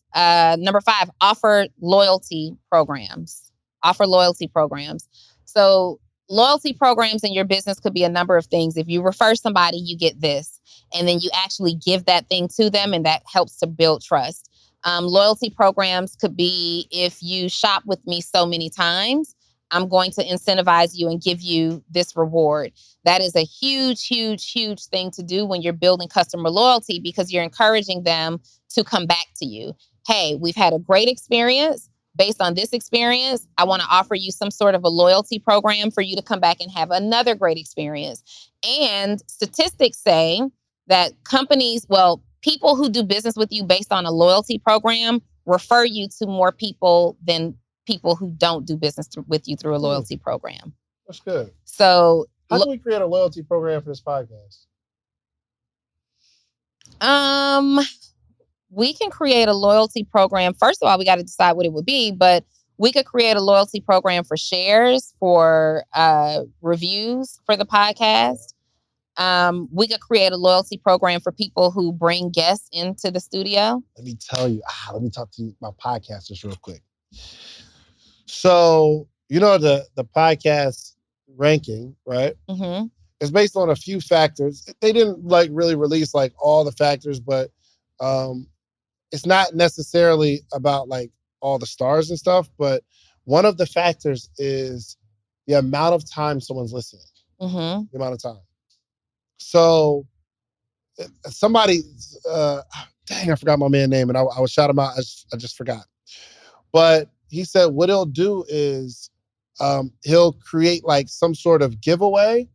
Number 5, offer loyalty programs. Offer loyalty programs. So loyalty programs in your business could be a number of things. If you refer somebody, you get this. And then you actually give that thing to them, and that helps to build trust. Loyalty programs could be, if you shop with me so many times, I'm going to incentivize you and give you this reward. That is a huge, huge, huge thing to do when you're building customer loyalty, because you're encouraging them to come back to you. Hey, we've had a great experience. Based on this experience, I want to offer you some sort of a loyalty program for you to come back and have another great experience. And statistics say that people who do business with you based on a loyalty program refer you to more people than people who don't do business with you through a loyalty program. That's good. So how can we create a loyalty program for this podcast? We can create a loyalty program. First of all, we got to decide what it would be, but we could create a loyalty program for shares, for reviews for the podcast. We could create a loyalty program for people who bring guests into the studio. Let me tell you, let me talk to you about podcasters real quick. So, you know, the podcast ranking, right? Mm-hmm. It's based on a few factors. They didn't like really release like all the factors, but it's not necessarily about like all the stars and stuff. But one of the factors is the amount of time someone's listening. Mm-hmm. The amount of time. So somebody, dang, I forgot my man's name, and I would shout him out. I just forgot. But he said what he'll do is he'll create like some sort of giveaway,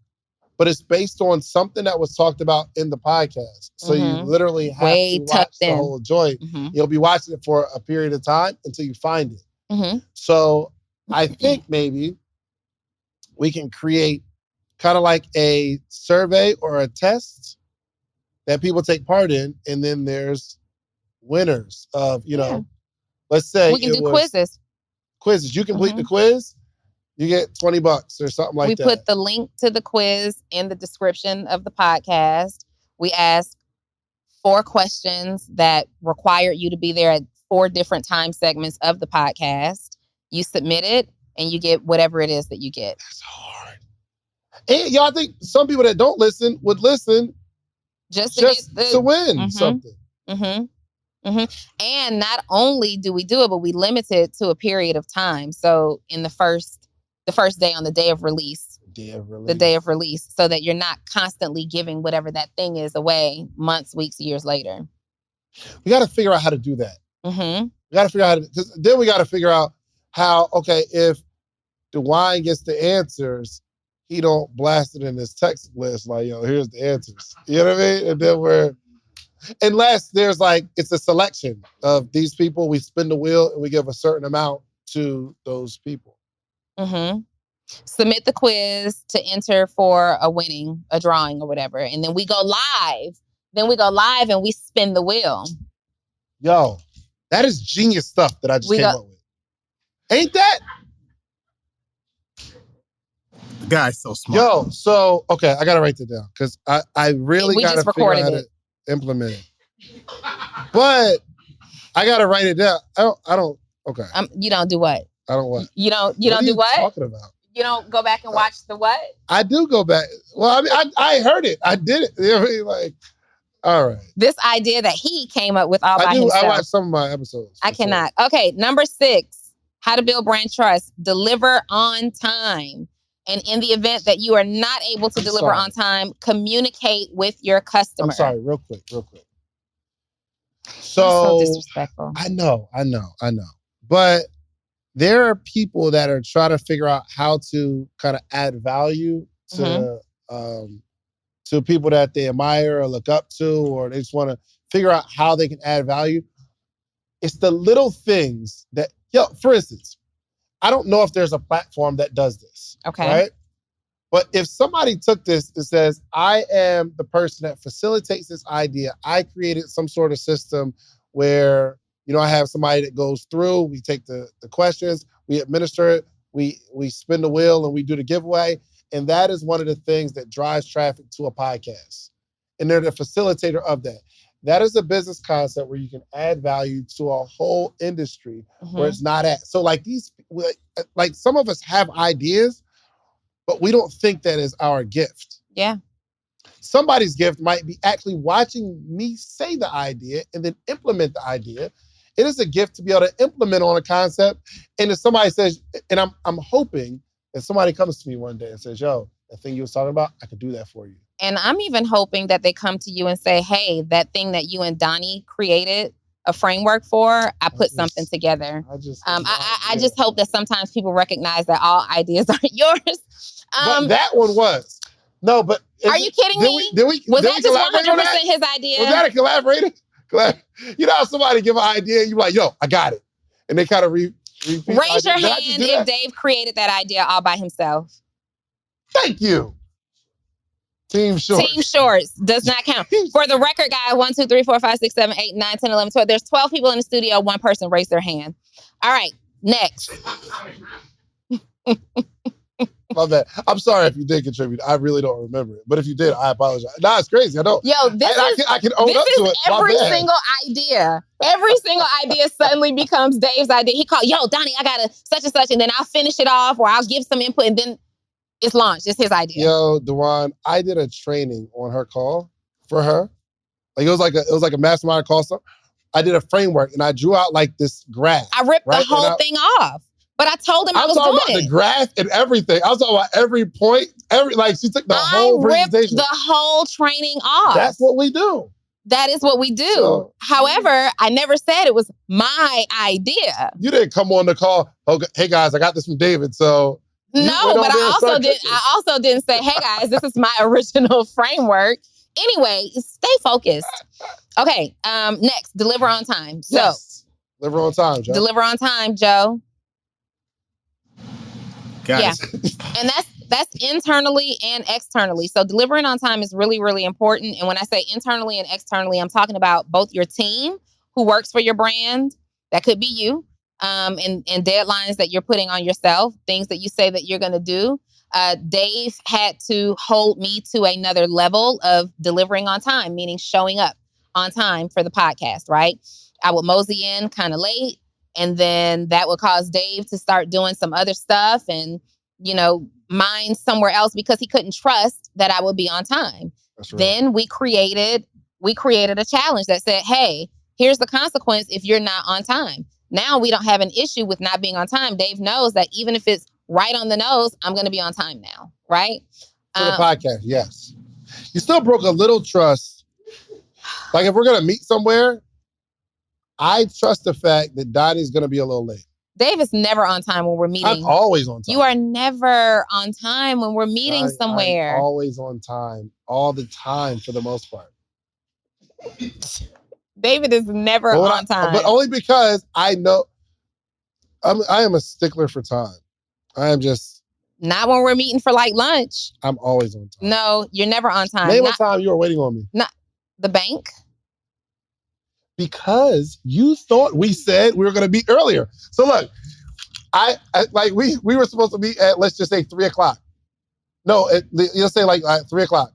but it's based on something that was talked about in the podcast. So you literally have to watch the whole joint. You'll be watching it for a period of time until you find it. So I think maybe we can create kind of like a survey or a test that people take part in, and then there's winners of, you know, let's say we can do quizzes. Quizzes. You complete the quiz, you get $20 or something like that. We put the link to the quiz in the description of the podcast. We ask 4 questions that require you to be there at 4 different time segments of the podcast. You submit it, and you get whatever it is that you get. That's hard. And y'all think some people that don't listen would listen just to win something. And not only do we do it, but we limit it to a period of time. So in the first day, on the day of release, so that you're not constantly giving whatever that thing is away months, weeks, years later. We got to figure out how to do that. Mm-hmm. We got to figure out how to, because then we got to figure out how, okay, if DeWine gets the answers, he don't blast it in his text list like, yo, here's the answers. You know what I mean? And then unless there's like, it's a selection of these people, we spin the wheel and we give a certain amount to those people. Mm-hmm. Submit the quiz to enter for a drawing or whatever. And then we go live. And we spin the wheel. Yo, that is genius stuff that I just came up with. Ain't that? The guy's so smart. Yo, so, okay, I got to write that down because I really got to figure out how to implement it. But I got to write it down. I don't, okay. You don't do what? I don't what? You don't do what? Talking about? You don't go back and watch the what? I do go back. Well, I mean, I heard it. I did it. You know what I mean? Like, all right. This idea that he came up with all by himself. I watched some of my episodes. I cannot. Sure. Okay, number 6, how to build brand trust. Deliver on time. And in the event that you are not able to deliver on time, communicate with your customer. I'm sorry, real quick. So disrespectful. I know. But there are people that are trying to figure out how to kind of add value to people that they admire or look up to, or they just want to figure out how they can add value. It's the little things that, for instance, I don't know if there's a platform that does this. Okay. Right? But if somebody took this and says, I am the person that facilitates this idea, I created some sort of system where, I have somebody that goes through, we take the questions, we administer it, we spin the wheel and we do the giveaway. And that is one of the things that drives traffic to a podcast. And they're the facilitator of that. That is a business concept where you can add value to a whole industry where it's not at. So like some of us have ideas, but we don't think that is our gift. Yeah. Somebody's gift might be actually watching me say the idea and then implement the idea. It is a gift to be able to implement on a concept. And if somebody says, and I'm hoping that somebody comes to me one day and says, yo, that thing you was talking about, I could do that for you. And I'm even hoping that they come to you and say, hey, that thing that you and Donni created a framework for, I put something together. I just hope that sometimes people recognize that all ideas aren't yours. But that one was. No, but... Are you kidding me? Was that just 100% his idea? Was that a collaborator? You know how somebody give an idea and you're like, yo, I got it. And they kind of repeat. Raise your hand if Dave created that idea all by himself. Thank you. Team Shorts. Team Shorts does not count. For the record, guy, 1, 2, 3, 4, 5, 6, 7, 8, 9, 10, 11, 12. There's 12 people in the studio. 1 person raised their hand. All right, next. My bad. I'm sorry if you did contribute. I really don't remember it. But if you did, I apologize. Nah, it's crazy. I don't. Yo, I can own up to it. Every single idea. Every single idea suddenly becomes Dave's idea. He called, yo, Donni, I got a such and such, and then I'll finish it off or I'll give some input and then it's launched. It's his idea. Yo, DeWine, I did a training on her call for her. Like it was like a mastermind call. I did a framework and I drew out like this graph. I ripped the whole thing off. But I told him I was talking doing about the graph and everything. I was talking about every point. She took the whole presentation. The whole training off. That's what we do. That is what we do. So, however, I never said it was my idea. You didn't come on the call. Okay, hey guys, I got this from David. So no, but I also didn't say, hey guys, this is my original framework. Anyway, stay focused. Okay, next, deliver on time. So deliver on time, Joe. Deliver on time, Joe. Yeah. And that's internally and externally. So delivering on time is really, really important. And when I say internally and externally, I'm talking about both your team who works for your brand. That could be you. And deadlines that you're putting on yourself, things that you say that you're going to do. Dave had to hold me to another level of delivering on time, meaning showing up on time for the podcast, right? I would mosey in kind of late. And then that would cause Dave to start doing some other stuff and, mine somewhere else because he couldn't trust that I would be on time. That's right. Then we created a challenge that said, hey, here's the consequence if you're not on time. Now we don't have an issue with not being on time. Dave knows that even if it's right on the nose, I'm going to be on time now, right? For the podcast, yes. You still broke a little trust. Like if we're going to meet somewhere I trust the fact that Donnie's going to be a little late. Dave is never on time when we're meeting. I'm always on time. You are never on time when we're meeting somewhere. I'm always on time, all the time for the most part. David is never on time. But only because I know I am a stickler for time. I am just... Not when we're meeting for like lunch. I'm always on time. No, you're never on time. Name a time you were waiting on me. Not the bank. Because you thought we said we were going to meet earlier. So look, I like we were supposed to meet at, let's just say 3:00. No, let's say like 3:00.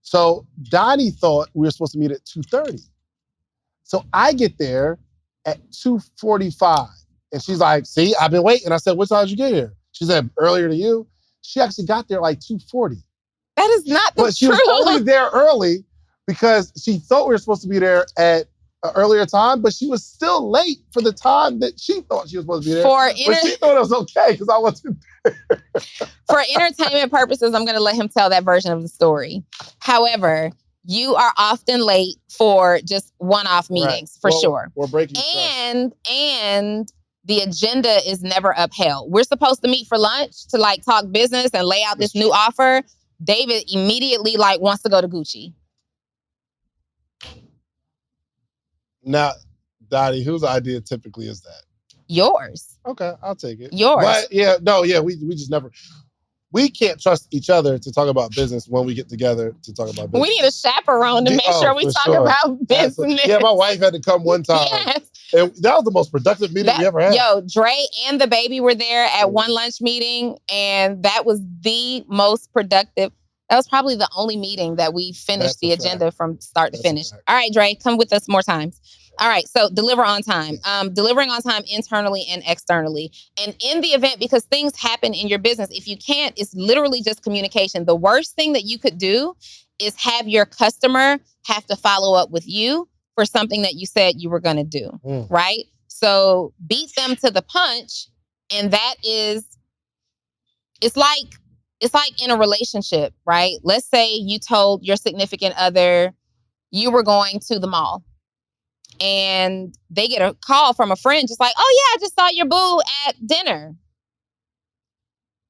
So Donnie thought we were supposed to meet at 2:30. So I get there at 2:45. And she's like, see, I've been waiting. I said, what time did you get here? She said, earlier to you. She actually got there like 2:40. That is not the truth. But she was only there early because she thought we were supposed to be there at an earlier time, but she was still late for the time that she thought she was supposed to be there. But she thought it was okay because I wasn't there. For entertainment purposes, I'm going to let him tell that version of the story. However, you are often late for just one-off meetings, for sure. We're breaking And the agenda is never upheld. We're supposed to meet for lunch to like talk business and lay out this new offer. David immediately like wants to go to Gucci. Now, Dottie, whose idea typically is that? Yours. Okay, I'll take it. Yours. But we just never... We can't trust each other to talk about business when we get together to talk about business. We need a chaperone to make sure we talk about business. Absolutely. Yeah, my wife had to come one time. Yes. And that was the most productive meeting we ever had. Yo, Dre and the baby were there at one lunch meeting, and that was the most productive. That was probably the only meeting that we finished the agenda from start to finish. All right, Dre, come with us more times. All right, so deliver on time. Delivering on time internally and externally. And in the event, because things happen in your business, if you can't, it's literally just communication. The worst thing that you could do is have your customer have to follow up with you for something that you said you were going to do, right? So beat them to the punch. And that is, it's like in a relationship, right? Let's say you told your significant other you were going to the mall. And they get a call from a friend just like, oh yeah, I just saw your boo at dinner.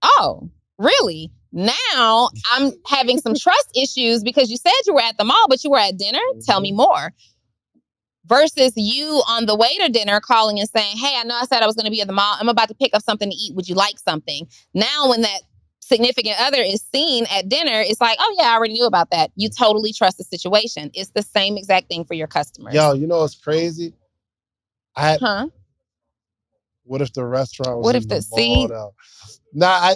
Oh, really? Now I'm having some trust issues because you said you were at the mall, but you were at dinner? Tell me more. Versus you on the way to dinner calling and saying, hey, I know I said I was going to be at the mall. I'm about to pick up something to eat. Would you like something? Now when that significant other is seen at dinner, it's like, oh yeah, I already knew about that. You totally trust the situation. It's the same exact thing for your customers. Yo, you know what's crazy? What if the restaurant was in the mall though? Nah,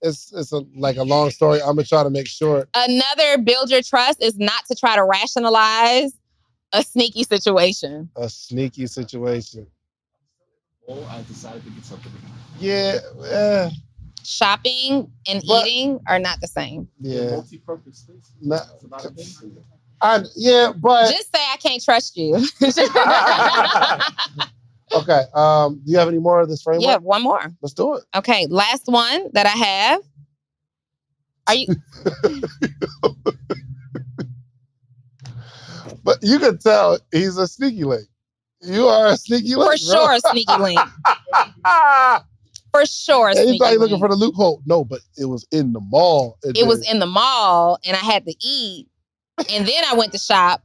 it's like a long story. I'm gonna try to make sure. Another build your trust is not to try to rationalize a sneaky situation. A sneaky situation. Oh, I decided to get something. Yeah. Shopping and eating are not the same. Yeah. Multi-purpose space. But just say I can't trust you. Okay. Do you have any more of this framework? Yeah, one more. Let's do it. Okay, last one that I have. Are you? But you can tell he's a sneaky link. You are a sneaky link. For sure, a sneaky link. For sure. He's probably looking for the loophole. No, but it was in the mall. It was in the mall, and I had to eat. And then I went to shop.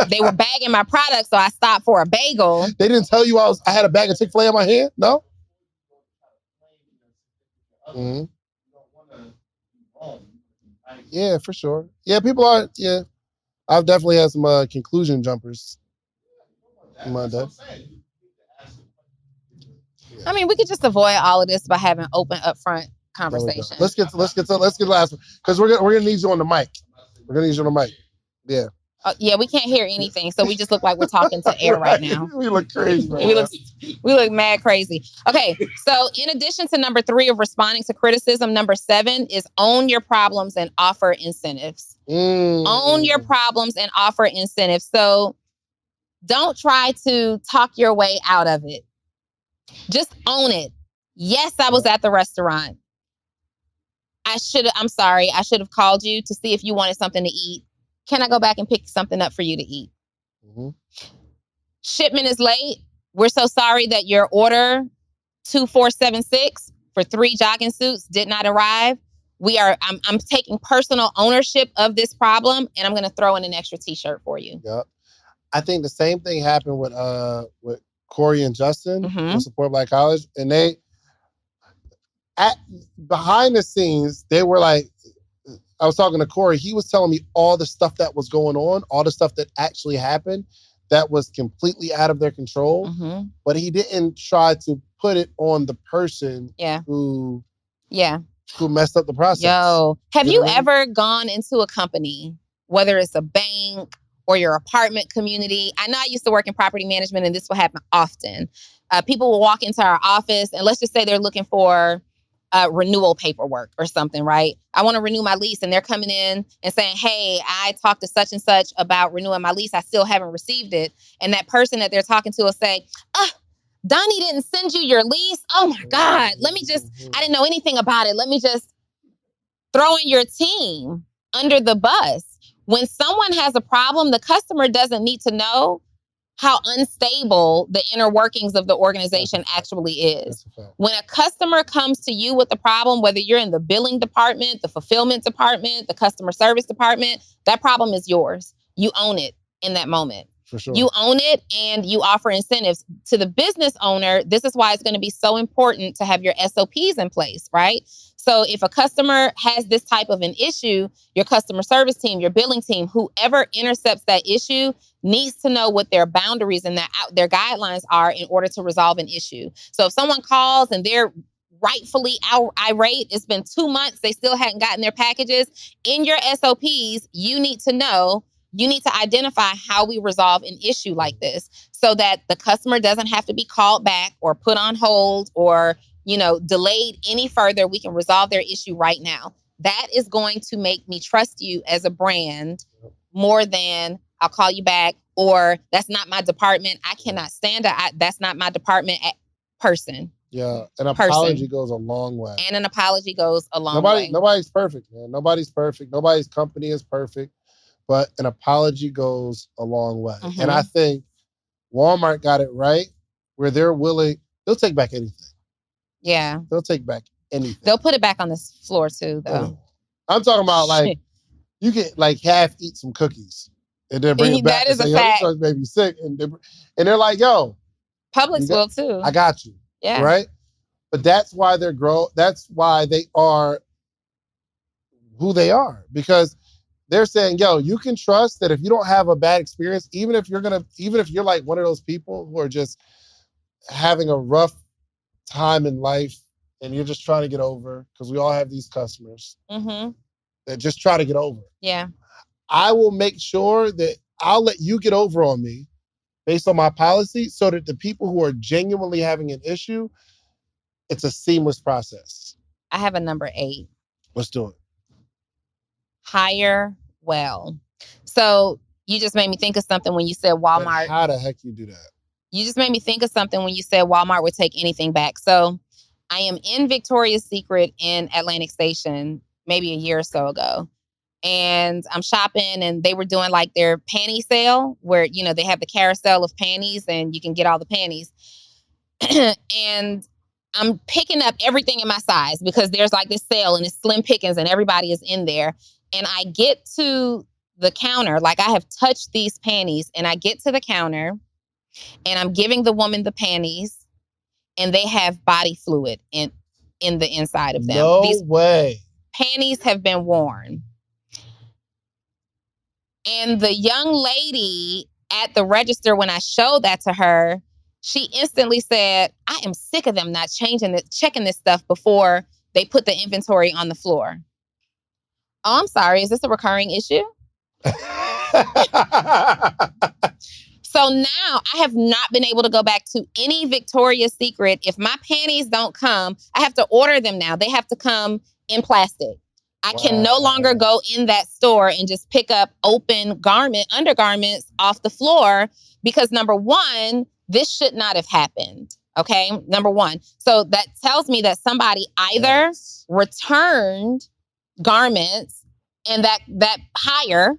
They were bagging my products, so I stopped for a bagel. They didn't tell you I had a bag of Chick-fil-A in my hand? No? Mm-hmm. Yeah, for sure. Yeah, people are, I've definitely had some conclusion jumpers in my day. I mean, we could just avoid all of this by having open, upfront conversation. Let's get the last one because we're gonna need you on the mic. We're gonna need you on the mic. Yeah. Yeah, we can't hear anything, so we just look like we're talking to air right now. We look crazy. We look mad crazy. Okay, so in addition to number 3 of responding to criticism, number 7 is own your problems and offer incentives. Own your problems and offer incentives. So don't try to talk your way out of it. Just own it. Yes, I was at the restaurant. I'm sorry. I should have called you to see if you wanted something to eat. Can I go back and pick something up for you to eat? Mm-hmm. Shipment is late. We're so sorry that your order 2476 for 3 jogging suits did not arrive. I'm taking personal ownership of this problem, and I'm going to throw in an extra t-shirt for you. Yep. I think the same thing happened with Corey and Justin with Support Black College, and they behind the scenes they were like, I was talking to Corey. He was telling me all the stuff that was going on, all the stuff that actually happened that was completely out of their control. But he didn't try to put it on the person who messed up the process. Yo, have you ever gone into a company, whether it's a bank or your apartment community? I know I used to work in property management, and this will happen often. People will walk into our office, and let's just say they're looking for renewal paperwork or something, right? I want to renew my lease, and they're coming in and saying, hey, I talked to such and such about renewing my lease. I still haven't received it. And that person that they're talking to will say, Donni didn't send you your lease? Oh my God, I didn't know anything about it. Let me just throw in your team under the bus. When someone has a problem, the customer doesn't need to know how unstable the inner workings of the organization actually is. When a customer comes to you with a problem, whether you're in the billing department, the fulfillment department, the customer service department, that problem is yours. You own it in that moment. For sure. You own it, and you offer incentives. To the business owner, this is why it's going to be so important to have your SOPs in place, right? So if a customer has this type of an issue, your customer service team, your billing team, whoever intercepts that issue needs to know what their boundaries and their guidelines are in order to resolve an issue. So if someone calls and they're rightfully irate, it's been 2 months, they still hadn't gotten their packages, in your SOPs, you need to identify how we resolve an issue like this so that the customer doesn't have to be called back or put on hold or, delayed any further. We can resolve their issue right now. That is going to make me trust you as a brand more than I'll call you back, or that's not my department. I cannot stand it. That's not my department person. Yeah, an apology goes a long way. And an apology goes a long way. Nobody's perfect, man. Nobody's perfect. Nobody's company is perfect. But an apology goes a long way. And I think Walmart got it right where they'll take back anything. Yeah. They'll take back anything. They'll put it back on the floor too, though. I'm talking about you can half eat some cookies and then bring it back. That is a fact. This may be sick. And they're like, yo. Publix will too. I got you. Yeah. Right? But that's why that's why they are who they are. Because they're saying, yo, you can trust that if you don't have a bad experience, even if you're like one of those people who are just having a rough time in life and you're just trying to get over, because we all have these customers that just try to get over. Yeah. I will make sure that I'll let you get over on me based on my policy so that the people who are genuinely having an issue, it's a seamless process. I have a number 8. Let's do it. Hire well. So you just made me think of something when you said Walmart. But how the heck you do that? You just made me think of something when you said Walmart would take anything back. So I am in Victoria's Secret in Atlantic Station maybe a year or so ago. And I'm shopping, and they were doing like their panty sale where, they have the carousel of panties and you can get all the panties. And I'm picking up everything in my size because there's like this sale and it's slim pickings and everybody is in there. And I get to the counter, like I have touched these panties, and I get to the counter and I'm giving the woman the panties, and they have body fluid in the inside of them. No way. Panties have been worn. And the young lady at the register, when I showed that to her, she instantly said, I am sick of them not checking this stuff before they put the inventory on the floor. Oh, I'm sorry. Is this a recurring issue? So now I have not been able to go back to any Victoria's Secret. If my panties don't come, I have to order them now. They have to come in plastic. I can no longer go in that store and just pick up open undergarments off the floor because, number one, this should not have happened. Okay, number one. So that tells me that somebody either returned garments and that hire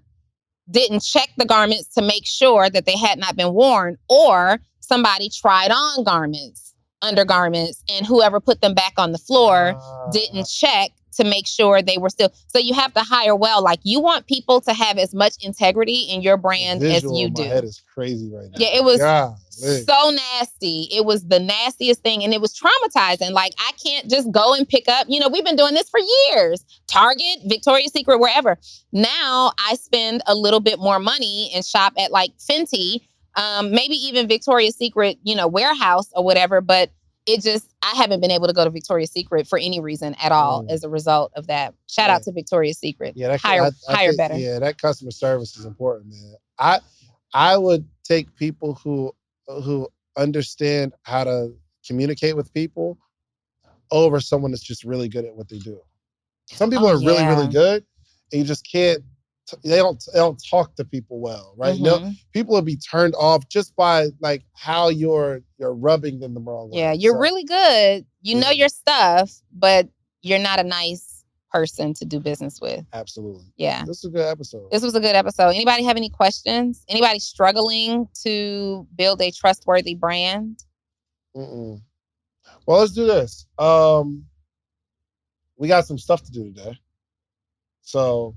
didn't check the garments to make sure that they had not been worn, or somebody tried on garments, undergarments, and whoever put them back on the floor didn't check to make sure they were still. So you have to hire well. Like, you want people to have as much integrity in your brand as you do. My head is crazy right now. Yeah, it was so nasty. It was the nastiest thing, and it was traumatizing. Like, I can't just go and pick up, we've been doing this for years. Target, Victoria's Secret, wherever. Now I spend a little bit more money and shop at like Fenty, maybe even Victoria's Secret, warehouse or whatever, but I haven't been able to go to Victoria's Secret for any reason at all as a result of that. Shout out to Victoria's Secret. Yeah, hire think, better. Yeah, that customer service is important, man. I would take people who understand how to communicate with people over someone that's just really good at what they do. Some people are really, really good, and you just can't. They don't talk to people well, right? Mm-hmm. People will be turned off just by like how you're rubbing them the wrong way. Yeah, you're really good. You know your stuff, but you're not a nice person to do business with. Absolutely. Yeah. This is a good episode. This was a good episode. Anybody have any questions? Anybody struggling to build a trustworthy brand? Well, let's do this. We got some stuff to do today. So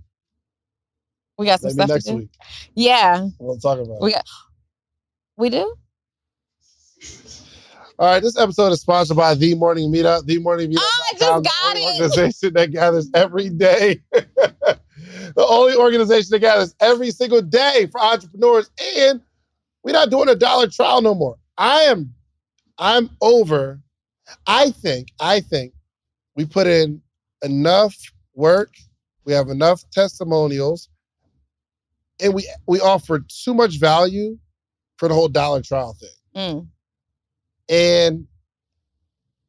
we got some stuff next to do. Week. Yeah. We'll talk about it. We do? All right, this episode is sponsored by The Morning Meetup. The Morning Meetup. Oh, I just got it. Organization that gathers every day. The only organization that gathers every single day for entrepreneurs. And we're not doing a dollar trial no more. I'm over. I think we put in enough work. We have enough testimonials. And we offer too much value for the whole dollar trial thing. And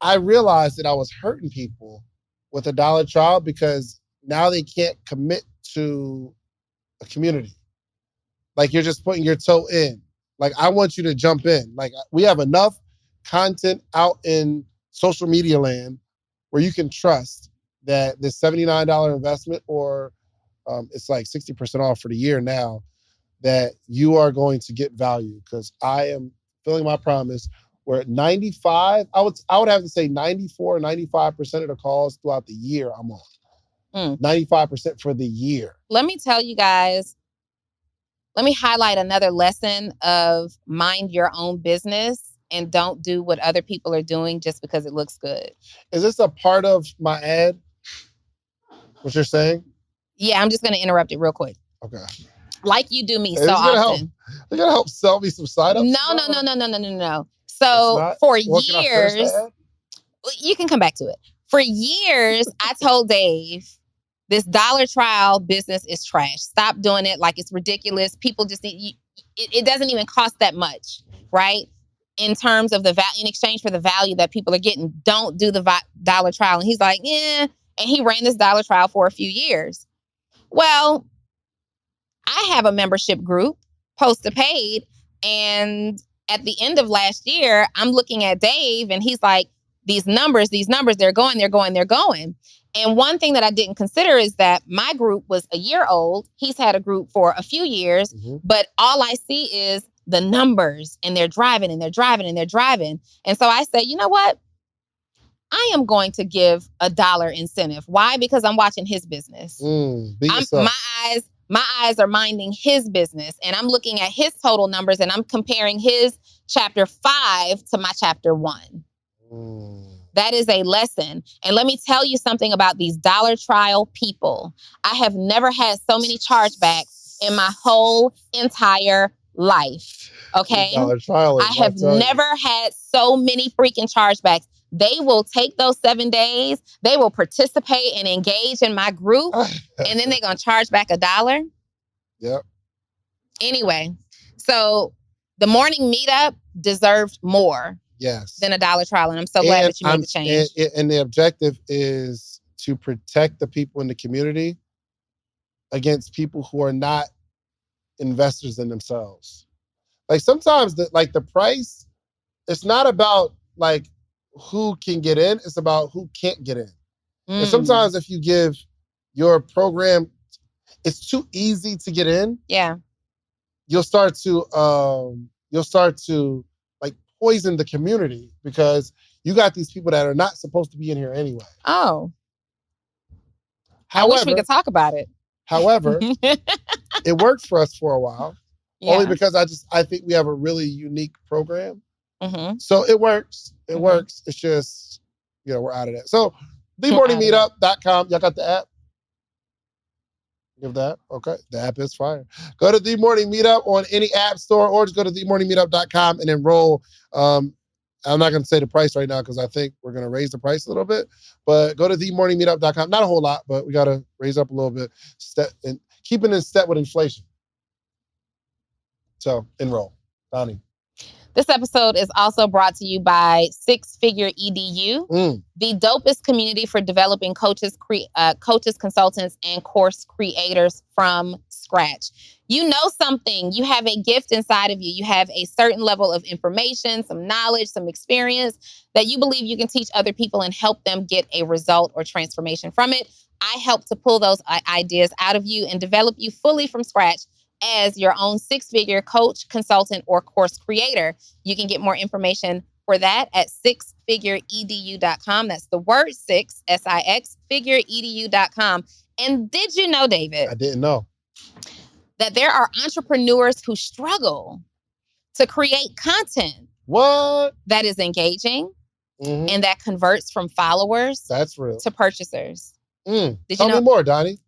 I realized that I was hurting people with a dollar trial because now they can't commit to a community. Like, you're just putting your toe in. Like, I want you to jump in. Like, we have enough content out in social media land where you can trust that this $79 investment, or it's like 60% off for the year now, that you are going to get value, because I am fulfilling my promise. We're at 95. I would have to say 94, 95% of the calls throughout the year I'm on. 95% for the year. Let me tell you guys, let me highlight another lesson of mind your own business and don't do what other people are doing just because it looks good. Is this a part of my ad? What you're saying? Yeah, I'm just going to interrupt it real quick. Okay. Like you do me so often. They're going to help sell me some sign-ups? No. So for years, you can come back to it. For years, I told Dave, this dollar trial business is trash. Stop doing it. Like, it's ridiculous. People just need, it doesn't even cost that much, right? In terms of the value, in exchange for the value that people are getting, don't do the dollar trial. And he's like, yeah. And he ran this dollar trial for a few years. Well, I have a membership group, Post to Paid, and at the end of last year, I'm looking at Dave and he's like, these numbers, they're going. And one thing that I didn't consider is that my group was a year old. He's had a group for a few years, but all I see is the numbers, and they're driving. And so I said, you know what? I am going to give $1 incentive. Why? Because I'm watching his business. My eyes are minding his business, and I'm looking at his total numbers, and I'm comparing his chapter 5 to my chapter 1. That is a lesson. And let me tell you something about these dollar trial people. I have never had so many chargebacks in my whole entire life. Okay? I have never had so many freaking chargebacks. They will take those 7 days. They will participate and engage in my group. And then they're going to charge back $1. Yep. Anyway, so the morning meetup deserved more than a dollar trial. And I'm so glad that you made the change. And the objective is to protect the people in the community against people who are not investors in themselves. Like, sometimes the price, it's not about like who can get in, it's about who can't get in. And sometimes if you give your program, it's too easy to get in. Yeah. You'll start to like poison the community because you got these people that are not supposed to be in here anyway. Oh. However, I wish we could talk about it. However, it worked for us for a while. Yeah. Only because I think we have a really unique program. Mm-hmm. So it works. It works. It's just, we're out of that. So themorningmeetup.com. Y'all got the app? Give that. Okay. The app is fire. Go to The Morning Meetup on any app store or just go to themorningmeetup.com and enroll. I'm not going to say the price right now because I think we're going to raise the price a little bit. But go to themorningmeetup.com. Not a whole lot, but we got to raise up a little bit. And keeping in step with inflation. So enroll. Donni. This episode is also brought to you by Six Figure EDU, the dopest community for developing coaches, consultants, and course creators from scratch. You know something. You have a gift inside of you. You have a certain level of information, some knowledge, some experience that you believe you can teach other people and help them get a result or transformation from it. I help to pull those ideas out of you and develop you fully from scratch as your own six-figure coach, consultant, or course creator. You can get more information for that at sixfigureedu.com. That's the word six, S-I-X, figureedu.com. And did you know, David? I didn't know. That there are entrepreneurs who struggle to create content. What? That is engaging and that converts from followers That's real. to purchasers. Tell me more, Donni.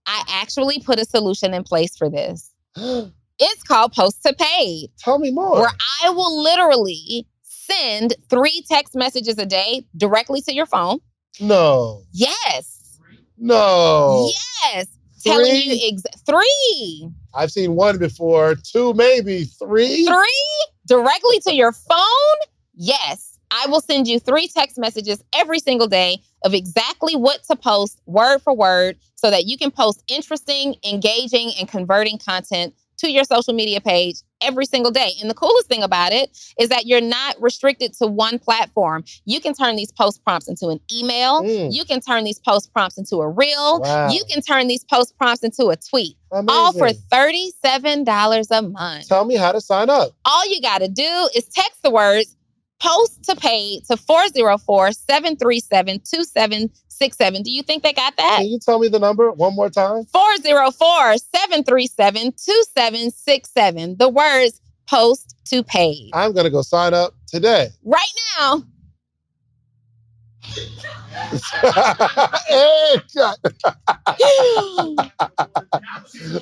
I actually put a solution in place for this. It's called Post to Paid. Tell me more. Where I will literally send 3 text messages a day directly to your phone. No. Yes. No. Yes. 3? Telling you 3. I've seen 1 before, 2 maybe, 3. 3 directly to your phone? Yes. I will send you 3 text messages every single day of exactly what to post word for word so that you can post interesting, engaging, and converting content to your social media page every single day. And the coolest thing about it is that you're not restricted to one platform. You can turn these post prompts into an email. You can turn these post prompts into a reel. Wow. You can turn these post prompts into a tweet. Amazing. All for $37 a month. Tell me how to sign up. All you got to do is text the words Post to Paid to 404-737-2767. Do you think they got that? Can you tell me the number one more time? 404-737-2767. The words Post to Paid. I'm going to go sign up today. Right now.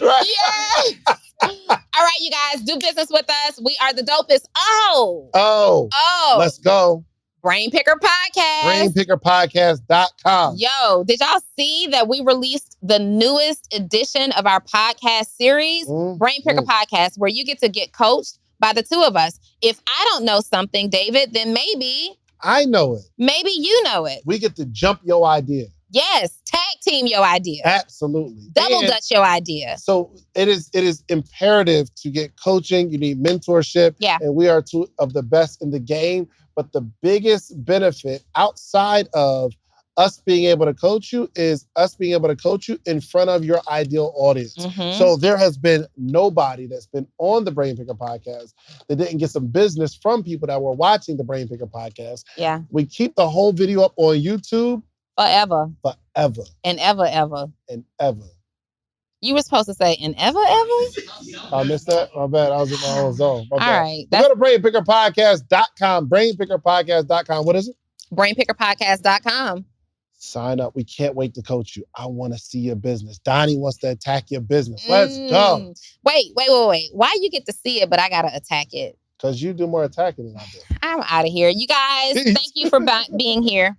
Right. Yes. All right, you guys, do business with us. We are the dopest. Oh. Let's go. Brain Picker Podcast. BrainPickerPodcast.com. Yo, did y'all see that we released the newest edition of our podcast series, Brain Picker Podcast, where you get to get coached by the 2 of us. If I don't know something, David, then maybe I know it. Maybe you know it. We get to jump your idea. Yes, tag team your idea. Absolutely. Double dutch your idea. So it is imperative to get coaching. You need mentorship. Yeah. And we are 2 of the best in the game. But the biggest benefit outside of us being able to coach you is us being able to coach you in front of your ideal audience. So there has been nobody that's been on the Brain Picker Podcast that didn't get some business from people that were watching the Brain Picker Podcast. Yeah. We keep the whole video up on YouTube. Forever. And ever. And ever. You were supposed to say, and ever? I missed that? My bad. I was in my own zone. All right. Go to BrainPickerPodcast.com. BrainPickerPodcast.com. What is it? BrainPickerPodcast.com. Sign up. We can't wait to coach you. I want to see your business. Donni wants to attack your business. Let's go. Wait. Why you get to see it, but I got to attack it? Because you do more attacking than I do. I'm out of here. You guys, thank you for being here.